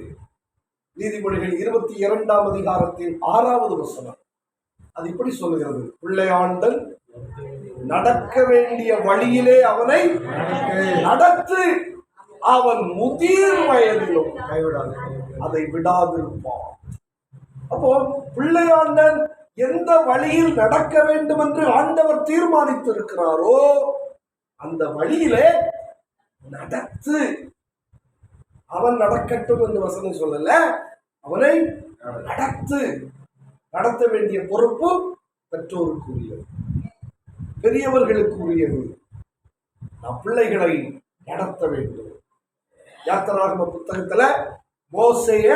நீதிமொழிகள் 22ஆம் அதிகாரத்தின் 6வது வசனம். அது இப்படி சொல்லுகிறது: பிள்ளையாண்டல் நடக்க வேண்டிய வழியிலே அவனை நடத்து, அவன் முதிர் வயதிலும் கைவிடாது அதை விடாதிருப்பான். அப்போ பிள்ளையாண்டன் எந்த வழியில் நடக்க வேண்டும் என்று ஆண்டவர் தீர்மானித்திருக்கிறாரோ அந்த வழியிலே நடத்து. அவன் நடக்கட்டும் என்று வசனம் சொல்லல, அவனை நடத்து. நடத்த வேண்டிய பொறுப்பு பெற்றோருக்கு உரியது, பெரியவர்களுக்கு உரியது. நம் பிள்ளைகளை நடத்த வேண்டும். யாத்திராகம புத்தகத்துல மோசேய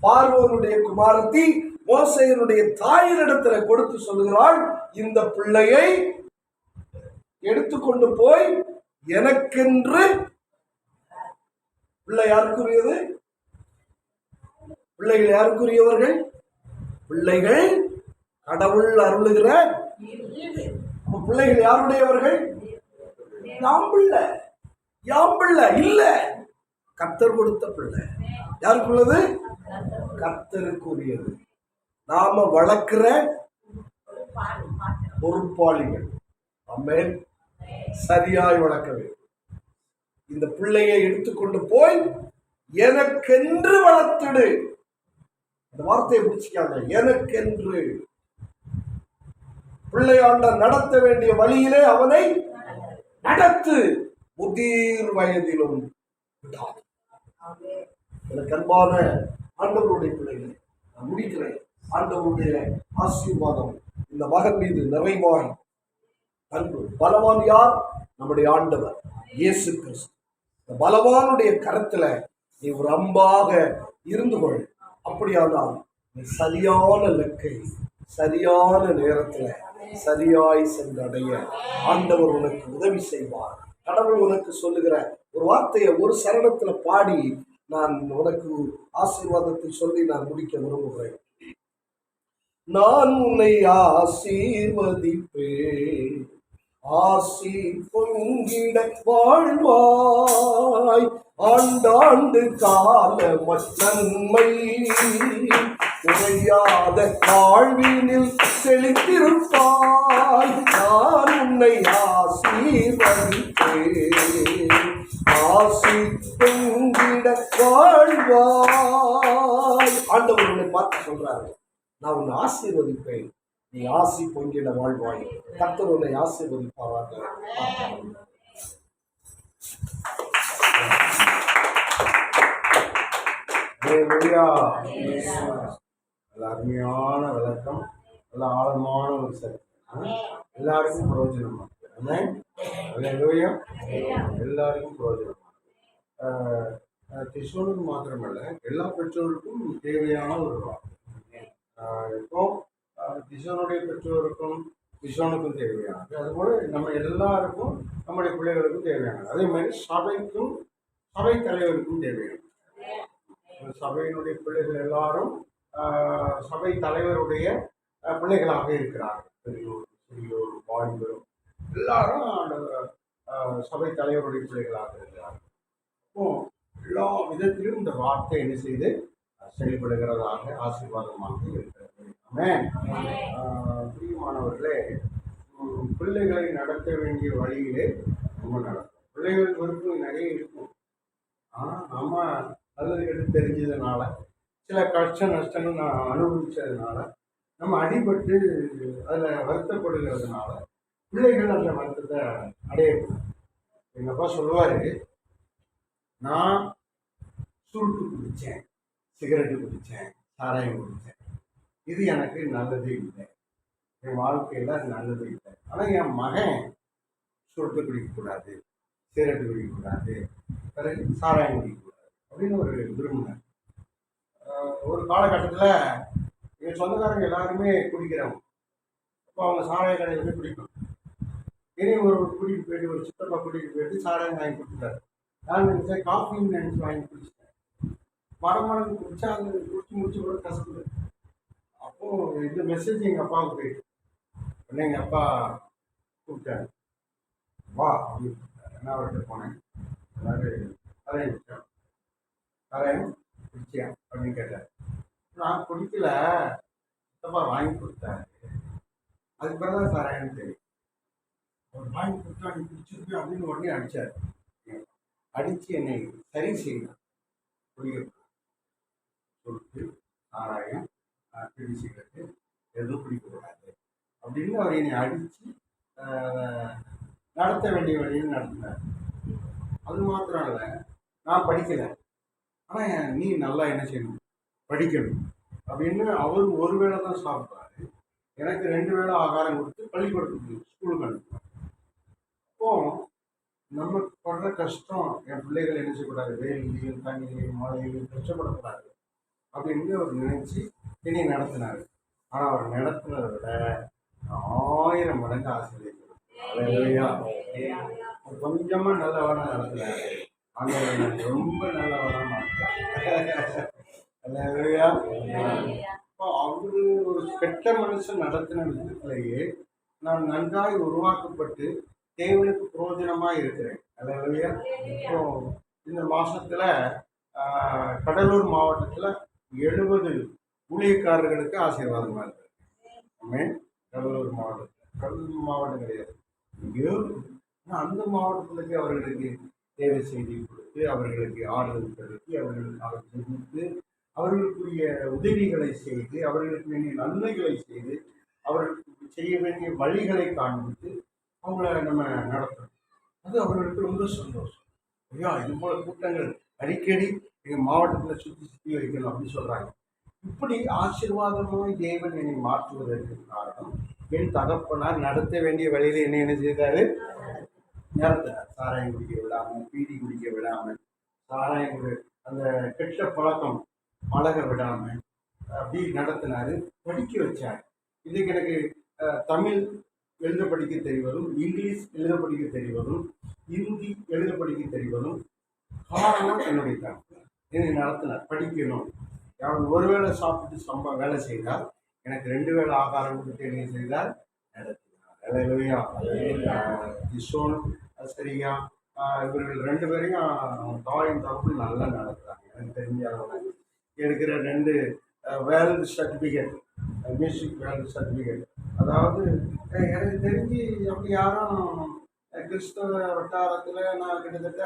பார்வோனுடைய குமாரத்தி மோசேயனுடைய தாயினிடத்துல கொடுத்து சொல்லுகிறாள், இந்த பிள்ளையை எடுத்துக்கொண்டு போய் எனக்கென்று. பிள்ளை யாருக்குரியது? பிள்ளைகள் யாருக்குரியவர்கள்? பிள்ளைகள் கடவுள் அருளுகிற. பிள்ளைகள் யாருடையவர்கள்? யாம் பிள்ளை இல்ல, கர்த்தர் கொடுத்த பிள்ளை. யாருக்குள்ளது? கர்த்தருக்குரியது. நாம வளர்க்கிற பொறுப்பாளிகள். ஆமென். சரியாய் வளர்க்க வேண்டும். இந்த பிள்ளையை எடுத்துக்கொண்டு போய் எனக்கென்று வளர்த்துடு. இந்த வார்த்தையை பிடிச்சிக்காங்க. எனக்கென்று. பிள்ளையாண்ட நடத்த வேண்டிய வழியிலே அவனை நடத்து, முதிர் வயதிலும் விடாது. எனக்கு அன்பான ஆண்டவருடைய பிள்ளைகளை நான் முடிக்கிறேன். ஆண்டவருடைய ஆசீர்வாதம் இந்த மகன் மீது நிறைவாய் அன்பு. பலவான் யார்? நம்முடைய ஆண்டவர் இயேசு கிறிஸ்து. இந்த பலவானுடைய கரத்துல நீ ஒரு அம்பாக இருந்து கொள். அப்படியானால் நீ சரியான இலக்கை சரியான நேரத்துல சரியாய் சென்றடைய ஆண்டவர் உனக்கு உதவி செய்வார். கடவுள் உனக்கு சொல்லுகிற ஒரு வார்த்தையை ஒரு சரணத்துல பாடி நான் உனக்கு ஆசீர்வாதத்தை சொல்லி நான் முடிக்க விரும்புகிறேன். நான் உன்னை ஆசீர்வதிப்பேன், ஆசி பொங்கிட வாழ்வாய், ஆண்டாண்டு கால நன்மை குறையாத வாழ்வினில் செழித்திருப்பாய். நான் உன்னை ஆசீர்வதிப்பேன், ஆசி பொங்கிட வாழ்வாய். ஆண்டவர் உன்னை பார்த்து சொல்றாரு, நான் உன்னை ஆசீர்வதிப்பேன், நீ ஆசி பொங்கிட வாழ்வாய். கர்த்தர் உன்னை ஆசீர்வதிப்பாராக. அருமையான விளக்கம், நல்ல ஆழமான ஒரு சரி, எல்லாருக்கும் பிரயோஜனமா எல்லாருக்கும் பிரயோஜனமா. கிஷோனுக்கு மாத்திரமல்ல, எல்லா பெற்றோருக்கும் தேவையான ஒரு வார்த்தை. இப்போ கிஷோனுடைய பெற்றோருக்கும் கிஷோனுக்கும் தேவையானது, அதுபோல நம்ம எல்லாருக்கும் நம்முடைய பிள்ளைகளுக்கும் தேவையானது. அதே மாதிரி சபைக்கும் சபை தலைவருக்கும் தேவையானது. சபையினுடைய பிள்ளைகள் எல்லாரும் சபை தலைவருடைய பிள்ளைகளாக இருக்கிறார்கள். பெரியோர் சிறியோர் வாலிபரும் எல்லாரும் சபை தலைவருடைய பிள்ளைகளாக இருக்கிறார்கள். அப்போ எல்லா விதத்திலும் இந்த வார்த்தை என்ன செய்து செயல்படுகிறதாக ஆசீர்வாதமாக இருக்கிறது. ஆமென். பிரியமானவர்களே, பிள்ளைகளை நடத்த வேண்டிய வழியிலே நம்ம நடக்கும். பிள்ளைகள் விருப்பம் நிறைய இருக்கும். ஆனால் நம்ம நல்லது கெட்டு தெரிஞ்சதுனால, சில கஷ்ட நஷ்டங்கள் நான் அனுபவிச்சதுனால, நம்ம அடிபட்டு அதில் வருத்தப்படுகிறதுனால பிள்ளைகள் அந்த வருத்தத்தை அடையக்கூடாது. எங்கள் அப்பா சொல்லுவார், நான் சுருட்டு குடித்தேன், சிகரெட்டு குடித்தேன், சாராயம் குடித்தேன், இது எனக்கு நல்லது இல்லை, என் வாழ்க்கையில் அது நல்லது இல்லை. ஆனால் என் மகன் சுருட்டு குடிக்கக்கூடாது, சிகரெட்டு குடிக்கக்கூடாது, பிறகு சாராயம் குடிக்கக்கூடாது அப்படின்னு ஒரு விரும்பினார். ஒரு காலகட்டத்தில் எங்கள் சொந்தக்காரங்க எல்லாருமே குடிக்கிறவங்க. அப்போ அவங்க சாராய கடையில் போய் குடிக்கணும். இனி ஒரு கூட்டிகிட்டு போயிட்டு, ஒரு சித்தப்பா கூட்டிகிட்டு போயிட்டு சாராயம் வாங்கி கொடுத்துட்டாரு. நான் நினச்சேன் காஃபின்னு நினச்சி வாங்கி குடிச்சிட்டேன். மடமடங்கு குடிச்சா அது குடிச்சு முடிச்சு கூட கசக்குது. அப்போது இந்த மெசேஜ் எங்கள் அப்பாவுக்கு போயிட்டு உடனே எங்கள் அப்பா கூப்பிட்டாரு, வா அப்படின்னு கூப்பிட்டாரு. என்ன அவர்கிட்ட போனேன், அதாவது சாராயம் குடிச்சேன், சாராயம் குடிச்சியா அப்படின்னு கேட்டார். நான் குடிக்கல, சித்தப்பா வாங்கி கொடுத்தாரு, அதுக்கு பிறகு தான் சாராயம்னு தெரியும். அவர் வாங்கி கொடுத்தா நீ குடிச்சிருப்பேன் அப்படின்னு உடனே அடித்தார். அடித்து என்னை சரி செய்யலாம், குடிக்க சொல்லிட்டு சாராயம் பிடி சிகரெட்டு எதுவும் பிடிக்கக்கூடாது அப்படின்னு அவர் என்னை அடித்து நடத்த வேண்டிய வழியில் நடத்தினார். அது மாத்திரம் இல்லை, நான் படிக்கலை, ஆனால் நீ நல்லா என்ன செய்யணும், படிக்கணும் அப்படின்னு அவர் ஒரு வேளை தான் சாப்பிட்றாரு, எனக்கு 2 வேளை ஆகாரம் கொடுத்து பள்ளிக்கூடத்துக்கு ஸ்கூலுக்கு அனுப்புவார். அப்போ நமக்கு படுற கஷ்டம் என் பிள்ளைகள் என்ன செய்யக்கூடாது, வெயிலையும் தண்ணியிலையும் மழையிலையும் கஷ்டப்படக்கூடாது அப்படின்னு அவர் நினைச்சு என்னை நடத்தினார். ஆனால் அவர் நடத்துனதை விட 1000 மடங்கு ஆசிரியர் கொஞ்சமா நல்லவனா நடத்தினார். ஆனால் ரொம்ப நல்லவனா மாட்டார். அவரு ஒரு கெட்ட மனுஷன் நடத்தின விதத்திலேயே நான் நன்றாய் உருவாக்கப்பட்டு தேவனுக்கு பிரயோஜனமா இருக்கிறேன். அல்லேலூயா. இப்போ இந்த மாசத்துல கடலூர் மாவட்டத்துல 70 ஊழியக்காரர்களுக்கு ஆசீர்வாதமா இருக்கு. ஆமென். கடலூர் மாவட்டம் கிடையாது, எங்கேயோ அந்த மாவட்டத்திற்கு அவர்களுக்கு தேவை செய்தி கொடுத்து, அவர்களுக்கு ஆறுதல் கொடுத்து, அவர்களுக்கு ஜெபித்து, அவர்களுக்குரிய உதவிகளை செய்து, அவர்களுக்கு வேண்டிய நன்மைகளை செய்து, அவர்களுக்கு செய்ய வேண்டிய வழிகளை காண்பித்து அவங்கள நம்ம நடத்தணும். அது அவர்களுக்கு ரொம்ப சந்தோஷம். ஐயா, இது போல கூட்டங்கள் அடிக்கடி எங்கள் மாவட்டத்தில் சுற்றி வைக்கணும் அப்படின்னு சொல்கிறாங்க. இப்படி ஆசீர்வாதமாய் தேவன் என்னை மாற்றுவதற்கு காரணம், என் தகப்பனார் நடத்த வேண்டிய வழியில் என்ன செய்தார், நடத்தினார். சாராயம் குடிக்க விடாமல், பீடி குடிக்க விடாமல், சாராயம் அந்த கெட்ட பழக்கம் பழக விடாமல் அப்படி நடத்தினார், படிக்க வச்சார். இதுக்கு எனக்கு தமிழ் எழுத படிக்க தெரிவதும், இங்கிலீஷ் எழுத படிக்க தெரிவதும், ஹிந்தி எழுத படிக்க தெரிவதும் காரணம் என்னுடைய தகப்பனார். என்னை நடத்தினார். படிக்கணும், அவன் ஒருவேளை சாப்பிட்டு வேலை செய்தால் எனக்கு 2 வேளை ஆகாரம் கொடுத்து என்ன செய்தார், நடத்தினார். கிஷோன் சரியா இவர்கள் 2 பேரையும் தாயும் தகப்பும் நல்லா நடத்துகிறாங்க. எனக்கு தெரிஞ்ச அளவில் எடுக்கிற 2 world certificate, music world certificate. அதாவது எனக்கு தெரிஞ்சு அப்படி யாரும் கிறிஸ்தவ வட்டாரத்தில் நான் கிட்டத்தட்ட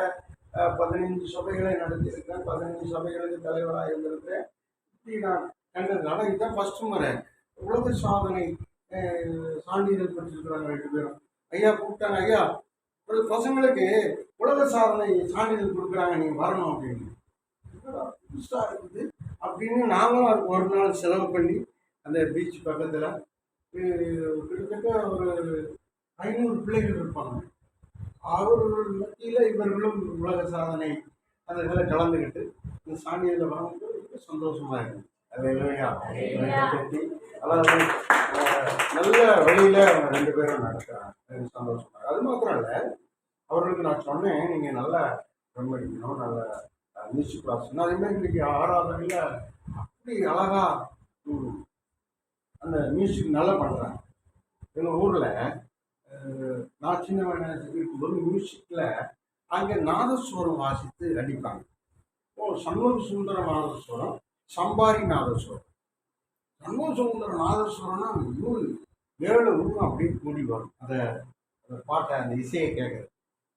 15 சபைகளை நடத்தியிருக்கேன், 15 சபைகளுக்கு தலைவராக இருந்திருக்கேன். இப்படி நான் கண்டதுனால இதுதான் ஃபஸ்ட்டு முறை உலக சாதனை சான்றிதழ் பெற்றிருக்கிறாங்க 2 பேரும். ஐயா கூப்பிட்டாங்க, ஐயா ஒரு பசங்களுக்கு உலக சாதனை சான்றிதழ் கொடுக்குறாங்க, நீங்கள் வரணும் அப்படின்னு. புதுசாக இருக்குது அப்படின்னு நாங்களும் அதுக்கு ஒரு நாள் செலவு பண்ணி அந்த பீச் பக்கத்தில் கிட்டத்தட்ட ஒரு 500 பிள்ளைகள் இருப்பாங்க. அவர்கள் மத்தியில் இவர்களும் உலக சாதனை அந்த இதில் கலந்துக்கிட்டு இந்த சான்றிதழை வாங்கும்போது ரொம்ப சந்தோஷமாக இருக்குது. அது இல்லையா கட்டி அதாவது நல்ல வழியில் அவங்க 2 பேரும் நடத்துகிறாங்க, சந்தோஷமாக. அது மாத்திரம் இல்லை, அவர்களுக்கு நான் சொன்னேன், நீங்கள் நல்லா ட்ரம் அடிக்கணும், நல்ல மியூசிக் கிளாஸ். அதேமாதிரி இன்றைக்கி ஆராதனையில் அப்படி அழகாக அந்த மியூசிக் நல்லா பண்ணுறாங்க. எங்கள் ஊரில் நான் சின்ன வயசுக்கு இருக்கும்போது மியூசிக்கில் அங்கே நாதஸ்வரம் வாசித்து அடிப்பாங்க. சண்முக சுந்தர நாதஸ்வரம், சம்பாரி நாதஸ்வரம். சண்முக சுந்தர நாதஸ்வரம்னா நூல் 7 ஊரும் அப்படியே கூடி வரும். அந்த அந்த பாட்டை, அந்த இசையை கேட்குறது.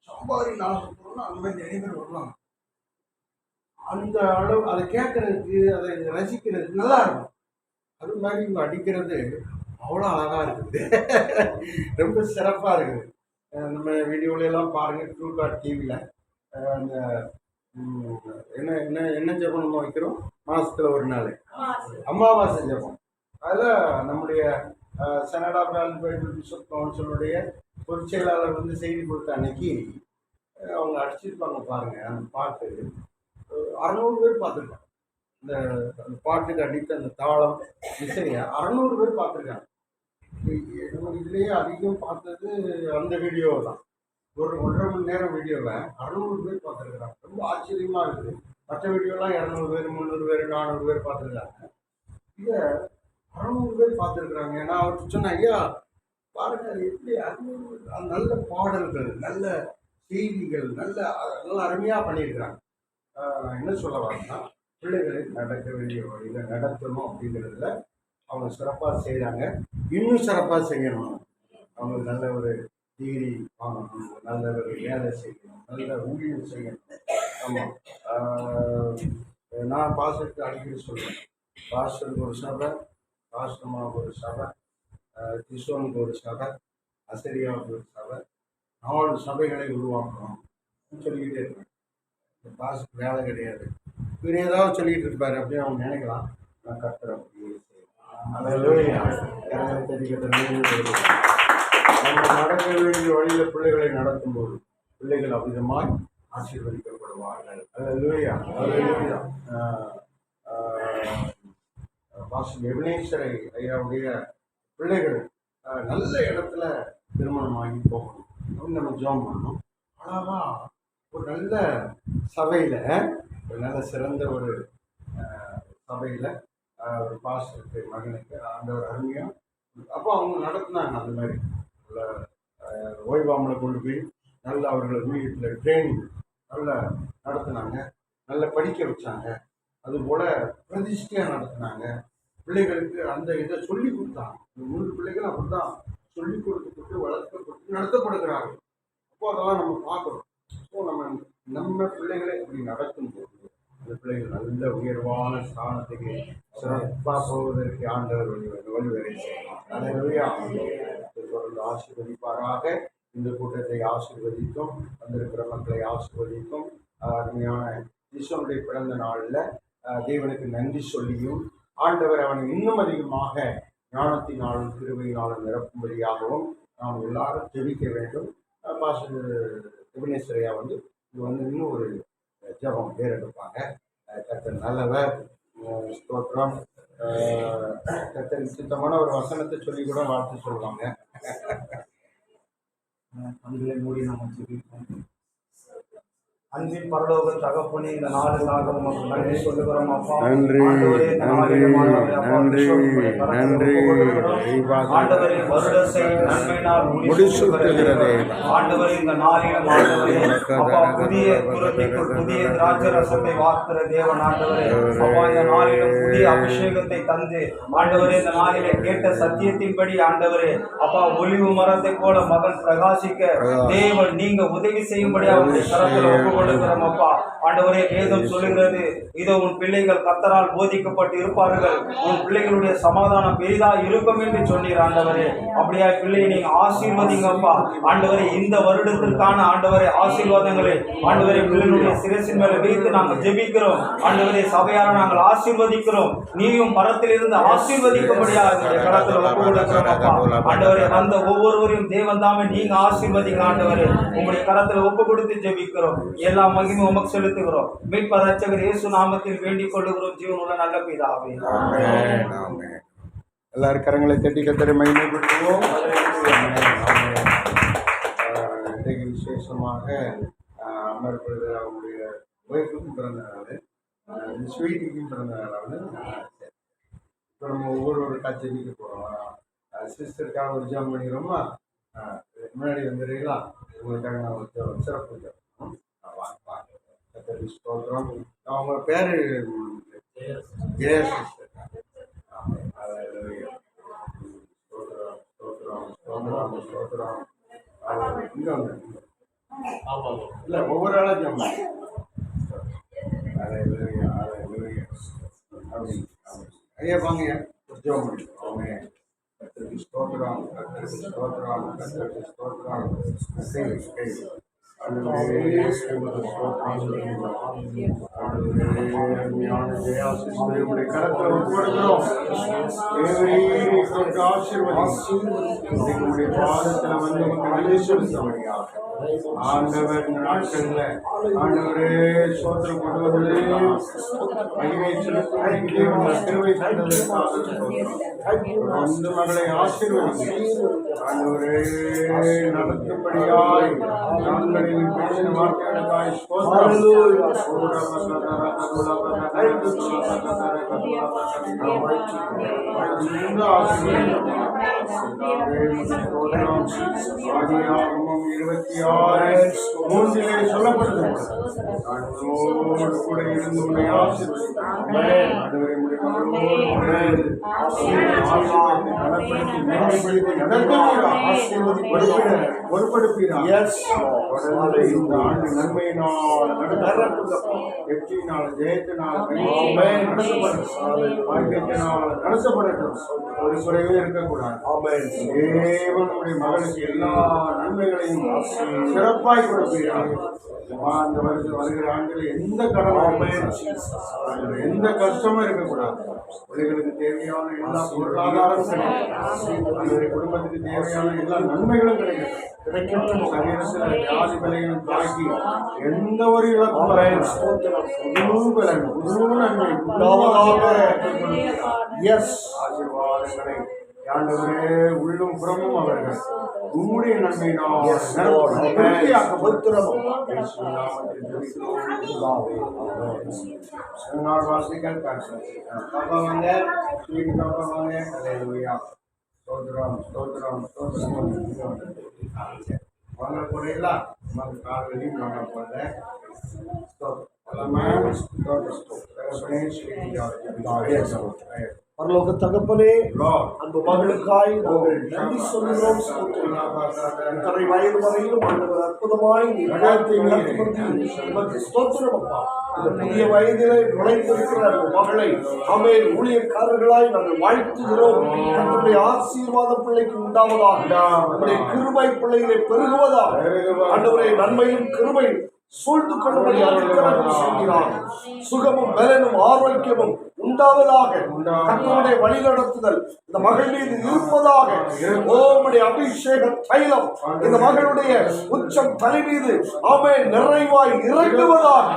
சம்பாரி நாதஸ்வரம்னா அந்த மாதிரி நிறைய பேர் வருவாங்க. அந்த அளவு அதை கேட்கறதுக்கு, அதை ரசிக்கிறதுக்கு நல்லா இருக்கும். அது மாதிரி இவங்க அடிக்கிறது அவ்வளோ அழகாக இருக்குது. ரொம்ப சிறப்பாக இருக்குது. நம்ம வீடியோவிலலாம் பாருங்கள், ட்ரூ கார்ட் டிவியில் அந்த என்ன என்ன என்ன ஜெபம் நம்ம வைக்கிறோம் மாதத்தில் ஒரு நாள், அமாவாசை ஜெபம். அதில் நம்முடைய செனட் ஆஃப் பைபிள் பிஷப் கவுன்சிலுடைய பொதுச் செயலாளர் வந்து செய்தி கொடுத்த அன்னைக்கு அவங்க அடிச்சிருப்பாங்க பாருங்கள். அந்த பாட்டு 600 பேர் பார்த்துருக்காங்க. இந்த அந்த பாட்டுக்கு அடித்த அந்த தாளம் இசையை 600 பேர் பார்த்துருக்காங்க. இதுலேயே அதிகம் பார்த்தது அந்த வீடியோ தான். ஒரு 1.5 மணி நேரம் வீடியோவை 600 பேர் பார்த்துருக்குறாங்க. ரொம்ப ஆச்சரியமாக இருக்குது. மற்ற வீடியோலாம் 200 பேர், 300 பேர், 400 பேர் பார்த்துருக்காங்க. இதை 600 பேர் பார்த்துருக்குறாங்க. ஏன்னா அவர் சொன்ன, ஐயா பாருங்க எப்படி நல்ல பாடல்கள், நல்ல செய்திகள், நல்ல அருமையாக பண்ணியிருக்கிறாங்க. என்ன சொல்ல வரேன்னா, பிள்ளைகளை நடக்க வேண்டிய வழியில் நடத்தணும் அப்படிங்கிறதுல அவங்க சிறப்பாக செய்கிறாங்க. இன்னும் சிறப்பாக செய்யணும். அவங்க நல்ல ஒரு டிகிரி வாங்கணும், நல்ல ஒரு வேலை செய்யணும், நல்ல ஊழியம் செய்யணும். ஆமாம், நான் பாஸ்டருக்கு அடிக்கடி சொல்கிறேன், பாஸ்டருக்கு ஒரு சபை, பாஸ்டமாவுக்கு ஒரு சபை, கிறிஸ்தவனுக்கு ஒரு சபை, அசரியாவுக்கு ஒரு சபை, 4 சபைகளை உருவாக்கணும் சொல்லிக்கிட்டே இருக்கேன். பாஸ்டருக்கு வேலை கிடையாது, இவர் ஏதாவது சொல்லிக்கிட்டு இருப்பார் அப்படின்னு அவங்க நினைக்கலாம். நான் கத்துறேன் அப்படியே நம்ம நடக்க வேண்டிய வழியில் பிள்ளைகளை நடத்தும்போது பிள்ளைகள் அவ்விதமாய் ஆசீர்வதிக்கப்படுவார்கள். அல்லேலூயா. பாஸ்டர் எபினேஸ்வரை ஐயாவுடைய பிள்ளைகள் நல்ல இடத்துல திருமணமாகி போகணும் அப்படின்னு நம்ம ஜெபம் பண்ணணும். அழகா ஒரு நல்ல சபையில், ஒரு நல்ல சிறந்த ஒரு சபையில் ஒரு பாஸ்டருக்கு மகனுக்கு அந்த ஒரு அருமையாக அப்போ அவங்க நடத்தினாங்க. அந்த மாதிரி நல்ல ஓய்வாமலை கொண்டு போய் நல்ல அவர்களை ஊழியத்தில் ட்ரைனிங் நல்லா நடத்தினாங்க, நல்லா படிக்க வச்சாங்க. அதுபோல் பிரதிஷ்டையாக நடத்தினாங்க. பிள்ளைகளுக்கு அந்த இதை சொல்லி கொடுத்தாங்க. 3 பிள்ளைகள் அப்படி தான் சொல்லி கொடுத்துட்டு வளர்க்கப்பட்டு நடத்தப்படுகிறார்கள். அப்போ அதெல்லாம் நம்ம பார்க்குறோம். ஸோ நம்ம பிள்ளைகளை அப்படி நடத்தும்போது அந்த பிள்ளைகள் நல்ல உயர்வான ஸ்தானத்துக்கு சிறப்பாக போவதற்கு ஆண்டவர் வழிவகை செய்யலாம். நல்லபடியா தொடர்ந்து ஆசீர்வதிப்பாராக. இந்த கூட்டத்தை ஆசீர்வதிக்கும், வந்திருக்கிற மக்களை ஆசீர்வதிக்கும். அருமையான ஈஸ்வனுடைய பிறந்த நாளில் தேவனுக்கு நன்றி சொல்லியும் ஆண்டவர் அவனை இன்னும் அதிகமாக ஞானத்தினாலும் கிருபையினாலும் நிரப்பும்படியாகவும் நாம் எல்லாரும் ஜெபிக்க வேண்டும். பாஸ்டர் எபினேஸ்வரையா வந்து இது வந்து இன்னும் ஒரு ஜெபம் ஏறெடுப்பாங்க. கர்த்தர் நல்லவர், ஸ்தோத்திரம். கர்த்தர் சித்தமான ஒரு வசனத்தை சொல்லி கூட வாழ்த்து சொல்லுவாங்க. கண்களை மூடி நாம் ஜெபிப்போம். அன்பின் பரலோக தகப்பனே, இந்த நாளுக்காக உமக்கு நன்றி சொல்லுகிறோம் அப்பா. நன்றி நன்றி நன்றி நன்றி. ஆண்டவரே, வருட செய்யும் நன்மையினால் முடிசூட்டுகிறதே. ஆண்டவரே, இந்த நாளிலும் ஆண்டவரே அப்பா புதிய துரத்திற்குள் புதிய திராட்சை ரசத்தை வார்க்கிற தேவன் ஆண்டவரே அப்பா, இந்த நாளிலும் புதிய அபிஷேகத்தை தந்து ஆண்டவரே, இந்த நாளிலே கேட்ட சத்தியத்தின்படி ஆண்டவரே அப்பா ஒலிவு மரத்தை போல மகன் பிரகாசிக்க தேவன் நீங்க உதவி செய்யும்படி அவருடைய கரத்தில் ஒப்புக்கொள்கிறோம் அப்பா. ஆண்டவரே, வேதம் சொல்லுகிறது, இதோ உன் பிள்ளைகள் கர்த்தரால் போதிக்கப்பட்டு இருப்பார்கள், உன் பிள்ளைகளுடைய சமாதானம் பெரிதா இருக்கும் என்று சொன்னீர் ஆண்டவரே. அப்படியா பிள்ளையை நீங்க ஆசீர்வதிங்கப்பா. ஆண்டவரே, இந்த வருடத்திற்கான ஆண்டவரே ஆசீர்வாதங்களை ஆண்டவரே பிள்ளைகளுடைய சிரசின் மேல வைத்து நாங்கள் ஜெபிக்கிறோம். ஆண்டவரே, சபையார நாங்கள் ஆசீர்வதிக்கிறோம். நீயும் பரத்திலிருந்து ஆசீர்வதிக்கும்படியா என்னுடைய களத்தில் ஒப்பு கொடுக்கிறோம் அப்பா. ஆண்டவரே, வந்த ஒவ்வொருவரையும் தேவன் தாமே நீங்க ஆசீர்வதிங்க ஆண்டவரே. உங்களுடைய கரத்தில் ஒப்பு கொடுத்து ஜெபிக்கிறோம். எல்லா மகிமை உமக்கு செலுத்துகிறோம். மீட்பர் ரட்சகர் இயேசு நாமத்தில் வேண்டிக் கொள்ளுகிறோம் ஜீவனுள்ள நல்ல பிதாவே. எல்லாரும் கரங்களை தட்டி கர்த்தரை மகிமைப்படுத்துவோம். இன்றைக்கு விசேஷமாக அமர்பது அவங்களுடைய ஒய்ஃபுக்கும் பிறந்த நாள், ஸ்வீட்டுக்கும் பிறந்த நாள். இப்போ நம்ம ஒவ்வொரு காட்சிக்கு போகிறோம். சிஸ்டருக்காக ஒரு ஜாம் பண்ணிக்கிறோமா? முன்னாடி வந்துடுறீங்களா? உங்களுக்காக நான் ஒரு சிறப்பு ஜெபம். கர்த்தருக்கு ஸ்தோத்திரம். அவங்க பேரு ஜெயஸ் சிஸ்டர். ஹalleluya. ஸ்தோத்திரம் ஸ்தோத்திரம் ஸ்தோத்திரம் ஸ்தோத்திரம். இங்க வந்து இல்ல ஒவ்வொரு ஆளா ஜெபம். ஹalleluya ஹalleluya. அப்படி ஐயா வாங்க ஒரு ஜெபம் பண்ணி. ஆமென். கர்த்தருக்கு ஸ்தோத்திரம் கர்த்தருக்கு ஸ்தோத்திரம் கர்த்தருக்கு ஸ்தோத்திரம். ஆண்டவர் இந்த நாட்கள்ல ஆண்டவரே சோத்திரம் கொண்டு மகிமை அந்த மகளை ஆசீர்வதிங்க ஆண்டவரே. நடத்தும்படியாய் நாங்களில் பேசின வார்த்தைகளுக்காய் ஆதியாகமம் 26:3 சொல்லப்பட்டது. கூட இருந்து உன்னை இந்த ஆண்டு நன்மையினால் வெற்றியினால் ஜெயத்தினால் நடத்தப்படட்டும். ஒரு குறைவே இருக்கக்கூடாது. தேவனுடைய மகனுக்கு எல்லா நன்மைகளையும் சிறப்பாய் கொடுப்பீர்கள். அந்த வருஷம் வருகிற ஆண்டில் எந்த கடனும் எந்த கஷ்டமும் இருக்கக்கூடாது. பிள்ளைகளுக்கு தேவையான எல்லா பொருளாதாரம் கிடைக்கும். அந்த குடும்பத்துக்கு தேவையான எல்லா நன்மைகளும் கிடைக்கும். சரீரத்தில் வியாதி விலைகளும் தாக்கி எந்த ஒரு இழப்பும் புது பலன் புது நன்மை ஆசீர்வாதங்களை ஆண்டவரே உள்ளும் புறமும் அவர்கள் உம்முடைய நன்மையினால் வாசிகள் பாப்பா வாங்க பாப்பா வாங்க. ஹல்லேலூயா. ஸ்தோத்திரம் ஸ்தோத்திரம் ஸ்தோத்திரம். வாங்க போறீங்களா? காலையிலையும் வாங்க போறேன். பரலோக தகப்பனே, அந்த மகளுக்காய் நாங்கள் நன்றி சொல்கிறோம். இத்தனை வயது வரையிலும் ஆண்டவர் அற்புதமாய் ஸ்தோத்திரம் அப்பா. இந்த புதிய வயதிலே நுழைந்திருக்கிற அந்த மகளை ஆமென் ஊழியக்காரர்களாய் நாங்கள் வாழ்த்துகிறோம். நம்முடைய ஆசீர்வாத பிள்ளைக்கு உண்டாவதாக, நம்முடைய கிருபை பிள்ளைகளை பெருகுவதாக, ஆண்டவரே நன்மையும் கிருபையும் சூழ்ந்து கொள்ளும்படி அதிகாரம் செய்கிறார். சுகமும் பலனும் ஆரோக்கியமும் உண்டாவதாக. கர்த்தருடைய வழி நடத்துதல் இந்த மகள் மீது இருப்பதாக. ஓமுடைய அபிஷேக தைலம் இந்த மகளுடைய உச்சம் தலை மீது ஆமென் நிறைவாய் இறங்குவதாக.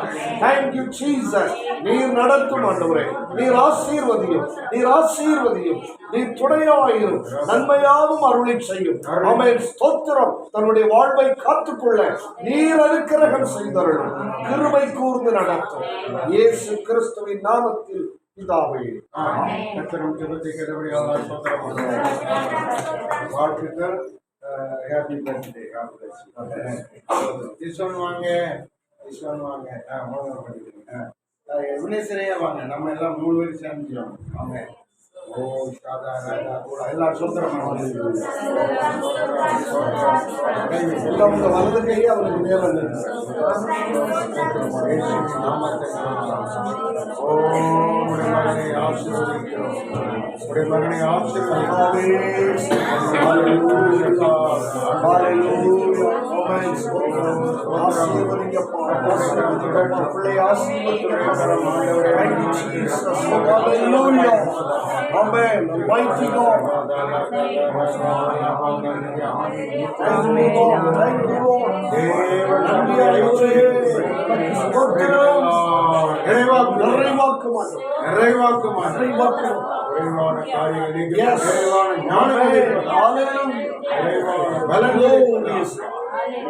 Thank you Jesus. நீர் நடத்தும் ஆண்டவரே, நீர் ஆசீர்வதியும், நீர் ஆசீர்வதியும், நீர் துணையாயிரும், நன்மையாவும் அருளை செய்யும். ஆமென் ஸ்தோத்திரம். தன்னுடைய வாழ்வை காத்துக்கொள்ள நீர் அனுக்கிரகம் செய்தருளும், கிருபை கூர்ந்து நடத்தும். இயேசு கிறிஸ்துவின் நாமத்தில் பிதாவே. வாழ்த்துக்கள். Happy birthday. வாங்க வாங்க. வினேஸ்வரையா வாங்க. நம்ம எல்லாம் 3 பேர் சேர்ந்துச்சோம். வாங்க. ஓ சாதா ராஜா கூட எல்லாரும் சுந்தரமா எல்லாம் உங்க வலது கையை அவருக்கு மேல மகனை ஆசீர்வதிக்கிறோம். உடைய மகனை Amen. Mighty God. Thank you, Lord.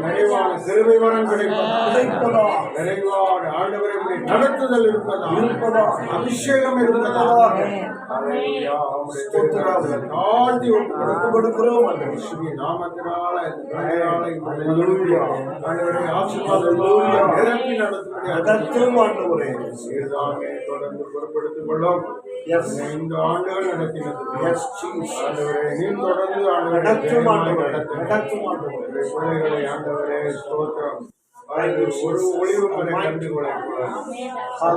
நிறைவான கிருபை வரம் கிடைப்பதா, கிடைப்பதா, நிறைவான ஆண்டவரை உம்முடைய நடத்துதல் இருப்பதா, அபிஷேகம் இருப்பதா. ஹல்லேலூயா. உம்முடைய திருக்கரத்தில் தாழ்த்தி ஒப்புக் கொடுக்கிறோம். அந்த இயேசுவின் நாமத்தினால இந்த நாளை ஹல்லேலூயா. ஆண்டவரே ஆசீர்வாதத்தோடு நிரப்பி நடத்தும்படி நடத்தும் ஆண்டவரே. சீர்தாமே தொடர்ந்து பொறுப்படுத்திக் கொள்ளும். இந்த ஆண்டுகள் நடத்தினது ஆண்டவரே, நீ தொடர்ந்து ஆண்டவரே நடத்தும் ஆண்டவரே. நடத்தும். நடத்தும் ஆண்டவரே. உம்முடைய பிள்ளைகளை ஆண்டவரே ஸ்தோத்திரம். ஒரு ஒளிவு மலை கண்டுகொள்ள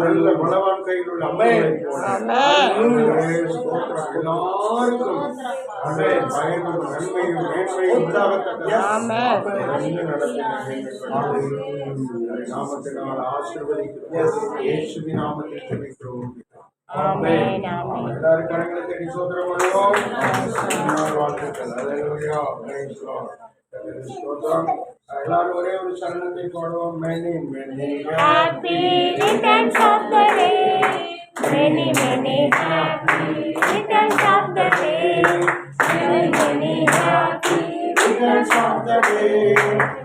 நல்ல பலவான் கையில் உள்ள அம்மையை போல ஆண்டவரே, ஸ்தோத்திரம். எல்லாருக்கும் ஆண்டவரே பயனும் நன்மையும் மேன்மையும் உண்டாகத்தக்க தொடர்ந்து நடத்தின நாமத்தினால் ஆசீர்வதிக்கிறோம். இயேசுவின் நாமத்தில் ஜெபிக்கிறோம். எல்லாரும் கரங்களை தட்டி ஸ்தோத்திரம் பண்ணுவோம். வாழ்த்துக்கள். ஹல்லேலூயா. Praise God. ஸ்தோத்திரம். எல்லாரும் ஒரே ஒரு சரணத்தை பாடுவோம். Many, many Happy returns of the day. Many, many happy returns of the day. Many, many happy returns of the day.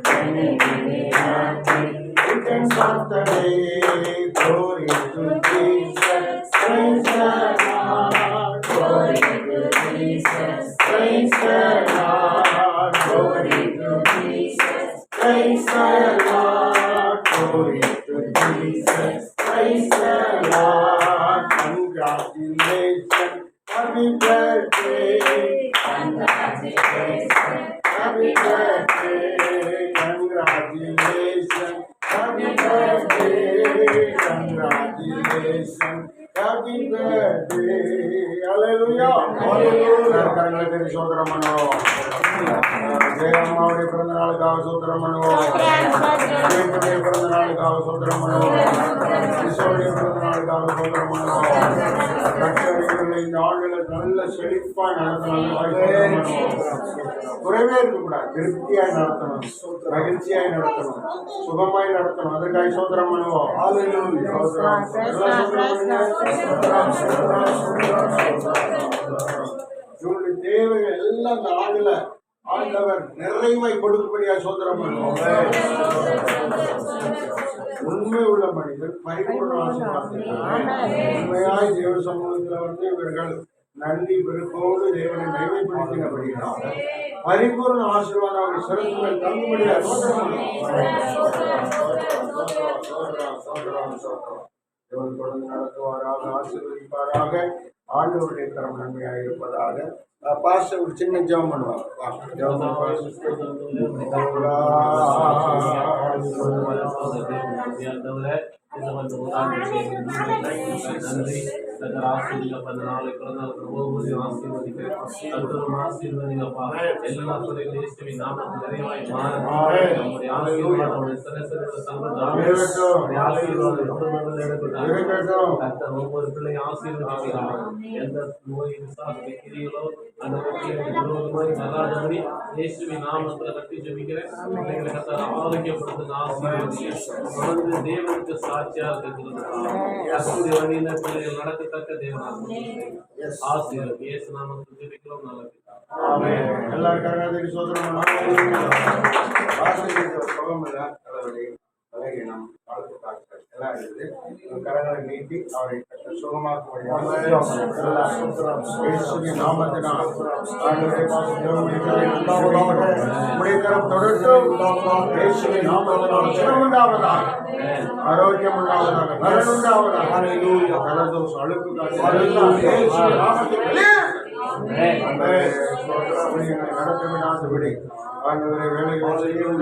Many, many happy returns of the day. Glory to Jesus. Praise the Lord. Glory to Jesus. Praise the Lord. Glory to Jesus. Praise the Lord. Glory to Jesus. Praise the Lord. Congratulations. Happy birthday. Congratulations. Happy birthday. Congratulations. Happy birthday. Congratulations. Happy birthday. Hallelujah. Hallelujah. கரங்களை தட்டி ஸ்தோத்திரம் பண்ணுவோம். ஜெயம்மாவுடைய பிறந்த நாளுக்காக ஸ்தோத்திரம் பண்ணுவோம். ஜெயத்துடைய பிறந்த நாளுக்காக ஸ்தோத்திரம் பண்ணுவோம். கிஷோருடைய பிறந்த நாளுக்காக ஸ்தோத்திரம் பண்ணுவோம். கட்டளைகளை இந்த ஆண்டுகளை நல்ல செழிப்பாக நடத்தணும். குறைவே இருக்கக்கூடாது. திருப்தியாய் நடத்தணும், மகிழ்ச்சியாய் நடத்தணும், சுகமாய் நடத்தணும். அதற்காக ஸ்தோத்திரம் பண்ணுவோம். இவருடைய தேவைகள் எல்லாம் இந்த ஆண்டுல ஆண்டவர் நிறைவை கொடுக்கும்படியா ஸ்தோத்திரம் பண்ணுவோம். உண்மை உள்ள மனிதர் பரிபூர்ண ஆசீர்வாதம். உண்மையாய் தேவ சமூகத்தில் இவர்கள் நன்றி பெருக்கோடு தேவனை மகிமைப்படுத்தினபடியாக பரிபூர்ண ஆசீர்வாதம் அவருடைய சிறப்புகள் தங்கும்படியா ஸ்தோத்திரம் தேவன் தொடர்ந்து நடத்துவாராக, ஆசீர்வதிப்பாராக. ஆண்டவருடைய கரம் நன்மையாக இருப்பதாக. பாஸ்டர் ஒரு சின்ன ஜெபம் பண்ணுவாங்க. ஒவ்வொரு பிள்ளையும் ஆசீர்வதிக்கிறார். எந்த நோய் விசாரிக்கிறீர்களோ அந்த விரோதமாய் வராதபடி இயேசுவின் நாமத்துல கட்டி ஜெபிக்கிறேன். பிள்ளைகளை கர்த்தர் ஆரோக்கியப்படுத்துங்க, ஆசீர்வதிங்க. தொடர்ந்து தேவனுக்கு சாட்சியா இருக்கிறது வழியில பிள்ளைகள் நடக்கத்தக்க தேவனாக ஆசீர்வதி. இயேசு நாமத்தில் ஜெபிக்கிறோம். நல்லது. எல்லாரும் கரகாதேவி சோதரம் பலகீனம் காலத்து காட்கள் எல்லாம் இருக்குது. கரங்களை நீட்டி அவரை சுகமாக்கும்படியாக நாமத்தினால் முடிக்கரம் தொடர்ந்தும் இயேசுவின் நாமத்தினால் சுகம் உண்டாவதாக, ஆரோக்கியம் உண்டாவதாக, பலன் உண்டாவதாக. கலதோஷம் அழுக்கு நடத்தவிடாதபடி ஆண்டவரை வேலைகள் செய்யும்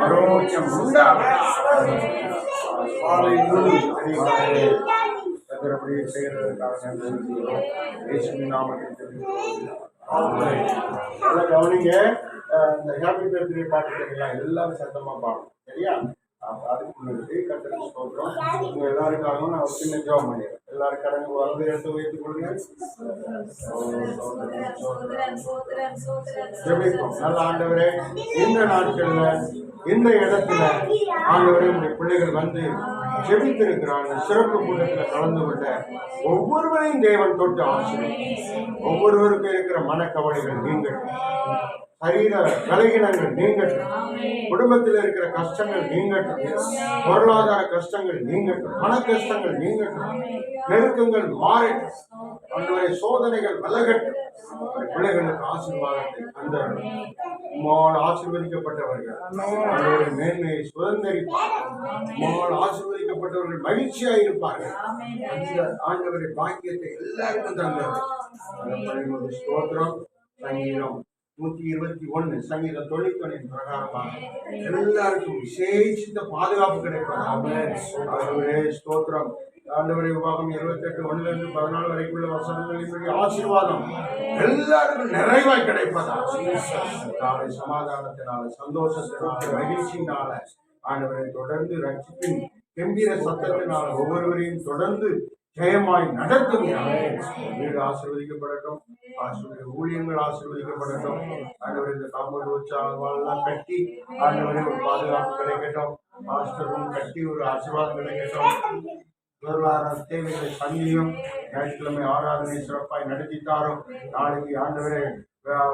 ஆரோக்கியம் உண்டாவதாக செய்யறதுக்காக கவனிங்க. இந்த ஹாப்பி பர்த்டே பாட்டு கேட்கலாம், எல்லாரும் சத்தமா பாடணும். சரியா? அதுக்கு முன்னாடி கர்த்தருக்கு ஸ்தோத்திரம். உங்க எல்லாருக்காகவும் நான் ஒரு சின்ன ஜெபம் பண்ணிடுறேன். எல்லாரும் கடந்து வந்து எடுத்து வைத்துக் கொள்ளுங்க. ஜெபிப்போம். நல்ல ஆண்டவரே, இந்த நாட்கள்ல இந்த இடத்துல ஆண்டவரே உடைய பிள்ளைகள் வந்து ஜெபித்திருக்கிறாங்க. சிறப்பு கூட்டத்தில் கலந்து கொண்ட ஒவ்வொருவரையும் தேவன் தொட்டு ஆசீர்வதிப்பார். ஒவ்வொருவருக்கும் இருக்கிற மனக்கவலைகள் நீங்கட்டும், சரீர பலகீனங்கள் நீங்கட்டும், குடும்பத்தில் இருக்கிற கஷ்டங்கள் நீங்கட்டும், பொருளாதார கஷ்டங்கள் நீங்கட்டும், பண கஷ்டங்கள் நீங்கட்டும், நெருக்கங்கள் மாறட்டும், ஆண்டவரே சோதனைகள் விலகட்டும். பிள்ளைகளுக்கு ஆசீர்வாதத்தை அந்த ஆசீர்வதிக்கப்பட்டவர்கள் ஆண்டவரே மேன்மையை சுதந்திரிப்பார்கள். ஆசீர்வதிக்கப்பட்டவர்கள் மகிழ்ச்சியா இருப்பார்கள். அந்த ஆண்டவரை பாக்கியத்தை எல்லாருக்கும் தந்தது. ஸ்தோத்திரம். சங்கீதம் 121 சங்கீதம் 91 பிரகாரமாக எல்லாருக்கும் விசேஷித்த பாதுகாப்பு கிடைப்பது. ஸ்தோத்திரம். ஆண்டவரை உபாகம் 28:1-14 வரைக்குள்ள வசனங்களின்படி ஆசீர்வாதம் எல்லாருக்கும் நிறைவாய் கிடைப்பதா. நாளை சமாதானத்தினால, சந்தோஷத்தினால, மகிழ்ச்சியினால ஆண்டவரை தொடர்ந்து ரட்சிப்பின் கம்பீர சத்தத்தினால ஒவ்வொருவரையும் தொடர்ந்து ஜெயமாய் நடத்தும். வீடு ஆசீர்வதிக்கப்படட்டும், ஊழியங்கள் ஆசீர்வதிக்கப்படட்டும். ஆண்டவர் இந்த காம்பவுண்ட் உற்சாகெல்லாம் கட்டி ஆண்டவரை ஒரு பாதுகாப்பு கிடைக்கட்டும். பாஸ்டரும் கட்டி ஒரு ஆசீர்வாதம் கிடைக்கட்டும். பொருளாதார தேவைகளை சந்தியும். ஞாயிற்றுக்கிழமை ஆராதனை சிறப்பாய் நடத்தித்தாரும். நாளைக்கு ஆண்டவரை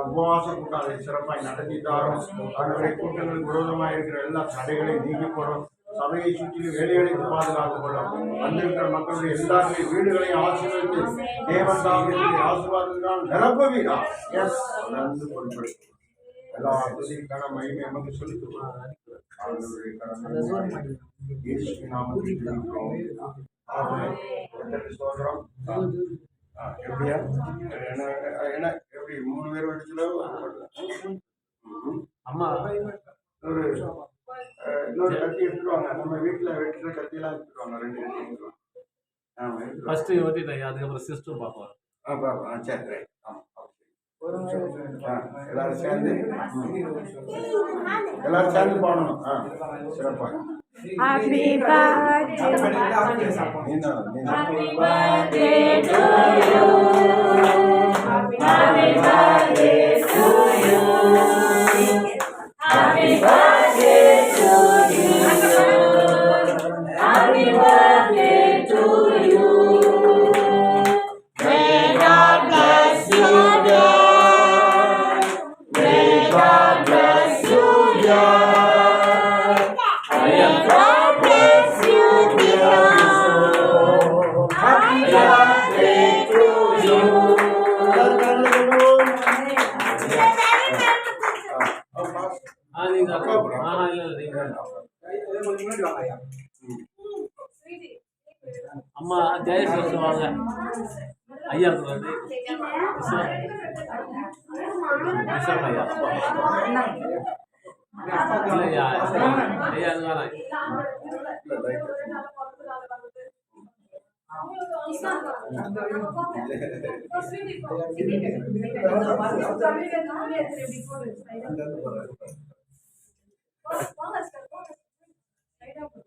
உபவாச கூட்டம் அதை சிறப்பாய் நடத்தித்தாரும். ஆண்டவரை கூட்டங்களுக்கு விரோதமாக இருக்கிற எல்லா தடைகளையும் நீக்கி போடும். சபையை சுற்றி வேலைகளுக்கு பாதுகாத்துக் கொள்ளும். வந்திருக்கிற மக்களுடைய எல்லாருடைய வீடுகளையும் ஆசீர்வதித்து தேவன் தாமியத்தை ஆசீர்வாதத்தினால் நிரப்புவீரா. தொடர்ந்து பொருட்படுத்தும். எல்லா துதிக்கான மகிமை நமக்கு செலுத்துவோம். சோதரம் எப்படியா என்ன எப்படி 3 பேர் வச்சுல அம்மா ஒரு இன்னொரு கத்தி எடுத்துருவாங்க. நம்ம வீட்டுல வெட்டுற கத்தியெல்லாம் எடுத்துருவாங்க. 2 கத்தி எடுத்துருவாங்க. ஃபர்ஸ்ட் ஓட்டிட்டேன், அதுக்கப்புறம் சிஸ்டம் பார்ப்போம். சரி ரைட். எல்லாரும் சேர்ந்து பாடணும். சிறப்பா Happy birthday, happy birthday to you. Happy birthday to you. Happy birthday to you. Happy birthday to you. May God bless you, dear. May God bless you, dear. May God bless you, dear. Happy birthday to you. நீங்க இல்ல அம்மா ஜெயஸ்வரி சொல்லுவாங்க. ஐயா வந்து ஐயா இல்லையா ஐயா அதுதான்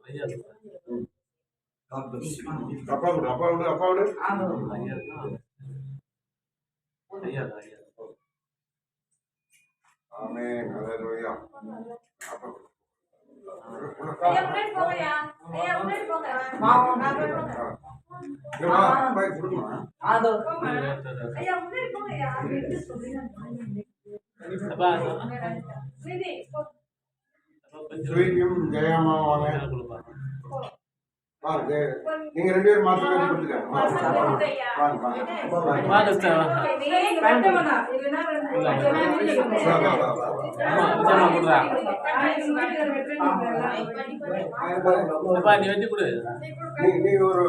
ஐயா அப்பா விடு அப்பா விடு அப்பா விடு. ஐயா ஆமென். ஹல்லேலூயா. ஐயா முன்னாடி போங்கயா. ஐயா முன்னாடி போங்க. போய் கொடுமா. ஐயா முன்னாடி போங்கயா. அப்பா ஸ்ரீதி ஸ்வீட்டியும் ஜெயம்மா வாங்க. வாங்க நீங்க 2 பேரும் மாத்தி மாத்தி கொடுத்துக்கங்க. வாங்க வாங்க நீ வச்சு கொடு. நீ ஒரு